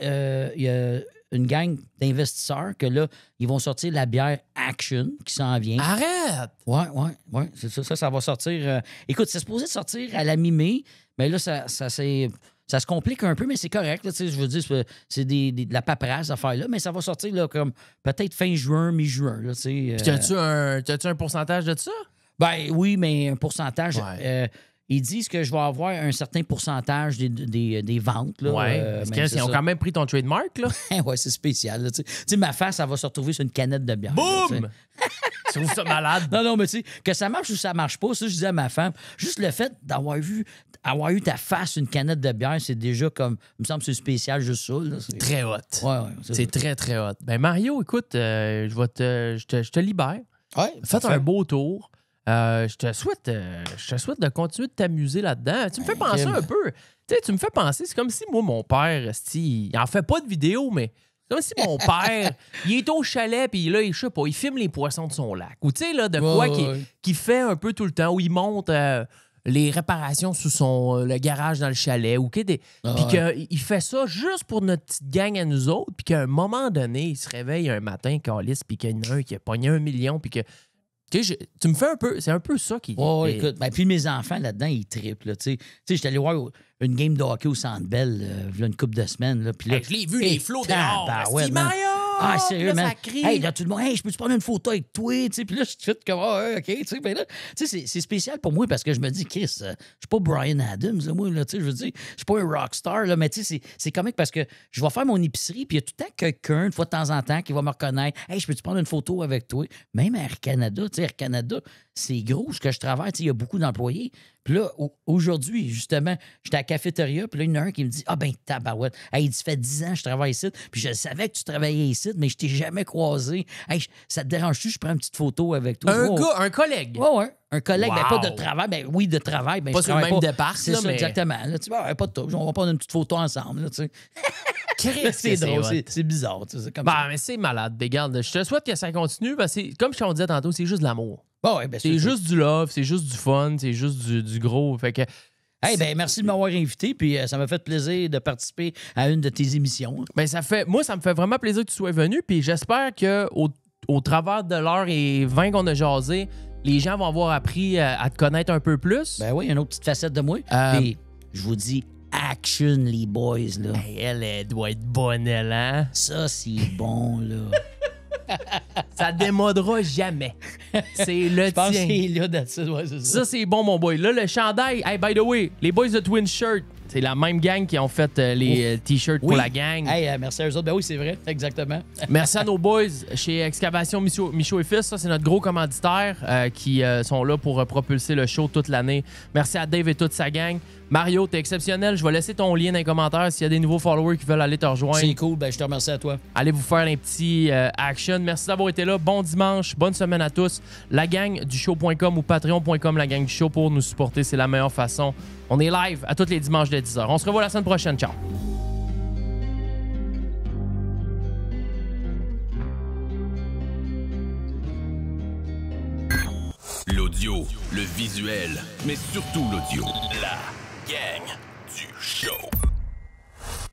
F: il y a une gang d'investisseurs que là, ils vont sortir la bière Action qui s'en vient.
E: Arrête!
F: Ouais, c'est ça. Ça va sortir. Écoute, c'est supposé sortir à la mi-mai, mais là, ça se complique un peu, mais c'est correct. Là, je veux dire, c'est de la paperasse à faire là, mais ça va sortir là, comme peut-être fin juin, mi-juin. Là,
E: Puis t'as-tu un pourcentage de ça?
F: Ben oui, mais un pourcentage.
E: Ouais.
F: Ils disent que je vais avoir un certain pourcentage des ventes. Là,
E: Parce
F: mais c'est
E: qu'ils ont
F: ça.
E: quand même pris ton trademark, là.
F: Ouais, c'est spécial. Là, tu sais, ma face, ça va se retrouver sur une canette de bière. là, tu sais.
E: Boum! Tu trouves ça malade?
F: Non, mais tu sais, que ça marche ou ça marche pas, ça, je disais à ma femme, juste le fait d'avoir eu ta face sur une canette de bière, c'est déjà comme, il me semble que c'est spécial, juste ça. Là,
E: Très hot.
F: Ouais,
E: C'est très, très hot. Ben Mario, écoute, je te libère.
F: Ouais,
E: Faites un beau tour. Je te souhaite de continuer de t'amuser là-dedans. Tu me fais penser un peu. Tu sais, tu me fais penser, c'est comme si moi, mon père, il en fait pas de vidéo, mais c'est comme si mon père, il est au chalet, puis là, je sais pas, il filme les poissons de son lac. Ou tu sais, là, de quoi qu'il fait un peu tout le temps, où il monte les réparations sous le garage dans le chalet, ou puis qu'il fait ça juste pour notre petite gang à nous autres, puis qu'à un moment donné, il se réveille un matin, câlisse, puis qu'il y en a un qui a pogné 1 million, puis que tu me fais un peu... C'est un peu ça qui...
F: Ouais, écoute. Ben, puis mes enfants, là-dedans, ils triplent. Tu sais, j'étais allé voir une game de hockey au Centre Bell il y a une couple de semaines. Là, puis là,
E: Hey, je l'ai vu, les flots dehors.
F: ouais,
E: C'est
F: man.
E: Mario!
F: Ah, sérieux,
E: Puis là,
F: man.
E: ça crie.
F: Hey, là, tout le monde, hey, je peux-tu prendre une photo avec toi? Tu sais, puis là, je suis tout comme, OK, tu sais, ben là, tu sais, c'est spécial pour moi parce que je me dis, Chris, je suis pas Bryan Adams, là, moi, là, tu sais, je veux dire, je suis pas un rockstar, là, mais tu sais, c'est comique parce que je vais faire mon épicerie, puis il y a tout le temps quelqu'un, une fois de temps en temps, qui va me reconnaître. Hey, je peux-tu prendre une photo avec toi? Même à Air Canada, tu sais, Air Canada, c'est gros ce que je travaille, tu sais, il y a beaucoup d'employés. Puis là, aujourd'hui, justement, j'étais à la cafétéria, puis là, il y en a un qui me dit, ah ben, tabarouette. Hey, il dit, ça fait 10 ans que je travaille ici, puis je savais que tu travaillais ici, mais je t'ai jamais croisé. Hey, ça te dérange-tu, je prends une petite photo avec toi?
E: Un collègue.
F: Ouais. Un collègue,
E: Wow.
F: ben pas de travail, ben oui, de travail. Ben,
E: Pas
F: je
E: sur le
F: travaille
E: même départ,
F: c'est
E: là,
F: ça,
E: mais-
F: exactement. Là, tu vois, pas de trouble, on va prendre une petite photo ensemble, là, tu sais.
E: Chris,
F: C'est drôle,
E: hot.
F: c'est bizarre, tu sais, c'est comme
E: Ben,
F: ça.
E: mais c'est malade. Regarde, je te souhaite que ça continue, parce que comme je t'en disais tantôt, c'est juste de l'amour.
F: Bon, ouais, ben,
E: C'est juste du love, c'est juste du fun, c'est juste du gros. Fait que...
F: Hey, ben, merci de m'avoir invité, puis ça m'a fait plaisir de participer à une de tes émissions.
E: Ben, ça me fait vraiment plaisir que tu sois venu, puis j'espère que au travers de l'heure et 20 qu'on a jasé, les gens vont avoir appris à te connaître un peu plus.
F: Ben oui, une autre petite facette de moi. Puis, je vous dis, action, les boys, là.
E: Hey, elle doit être bonne, elle, hein?
F: Ça, c'est bon, là.
E: Ça démodera jamais. C'est le
F: Je pense que
E: tien.
F: c'est là, that's it, ouais, c'est ça.
E: Ça, c'est bon, mon boy. Là, le chandail, hey, by the way, les boys de Twin Shirt, C'est la même gang qui ont fait les T-shirts pour la gang.
F: Hey, merci à eux autres. Ben oui, c'est vrai, exactement.
E: Merci à nos boys chez Excavation Michaud et Fils. Ça, c'est notre gros commanditaire qui sont là pour propulser le show toute l'année. Merci à Dave et toute sa gang. Mario, t'es exceptionnel. Je vais laisser ton lien dans les commentaires s'il y a des nouveaux followers qui veulent aller te rejoindre.
F: C'est cool. Ben, je te remercie à toi.
E: Allez vous faire un petit action. Merci d'avoir été là. Bon dimanche. Bonne semaine à tous. La gang du show.com ou patreon.com, la gang du show pour nous supporter. C'est la meilleure façon. On est live à tous les dimanches de 10h. On se revoit la semaine prochaine. Ciao.
C: L'audio, le visuel, mais surtout l'audio. La gang du show.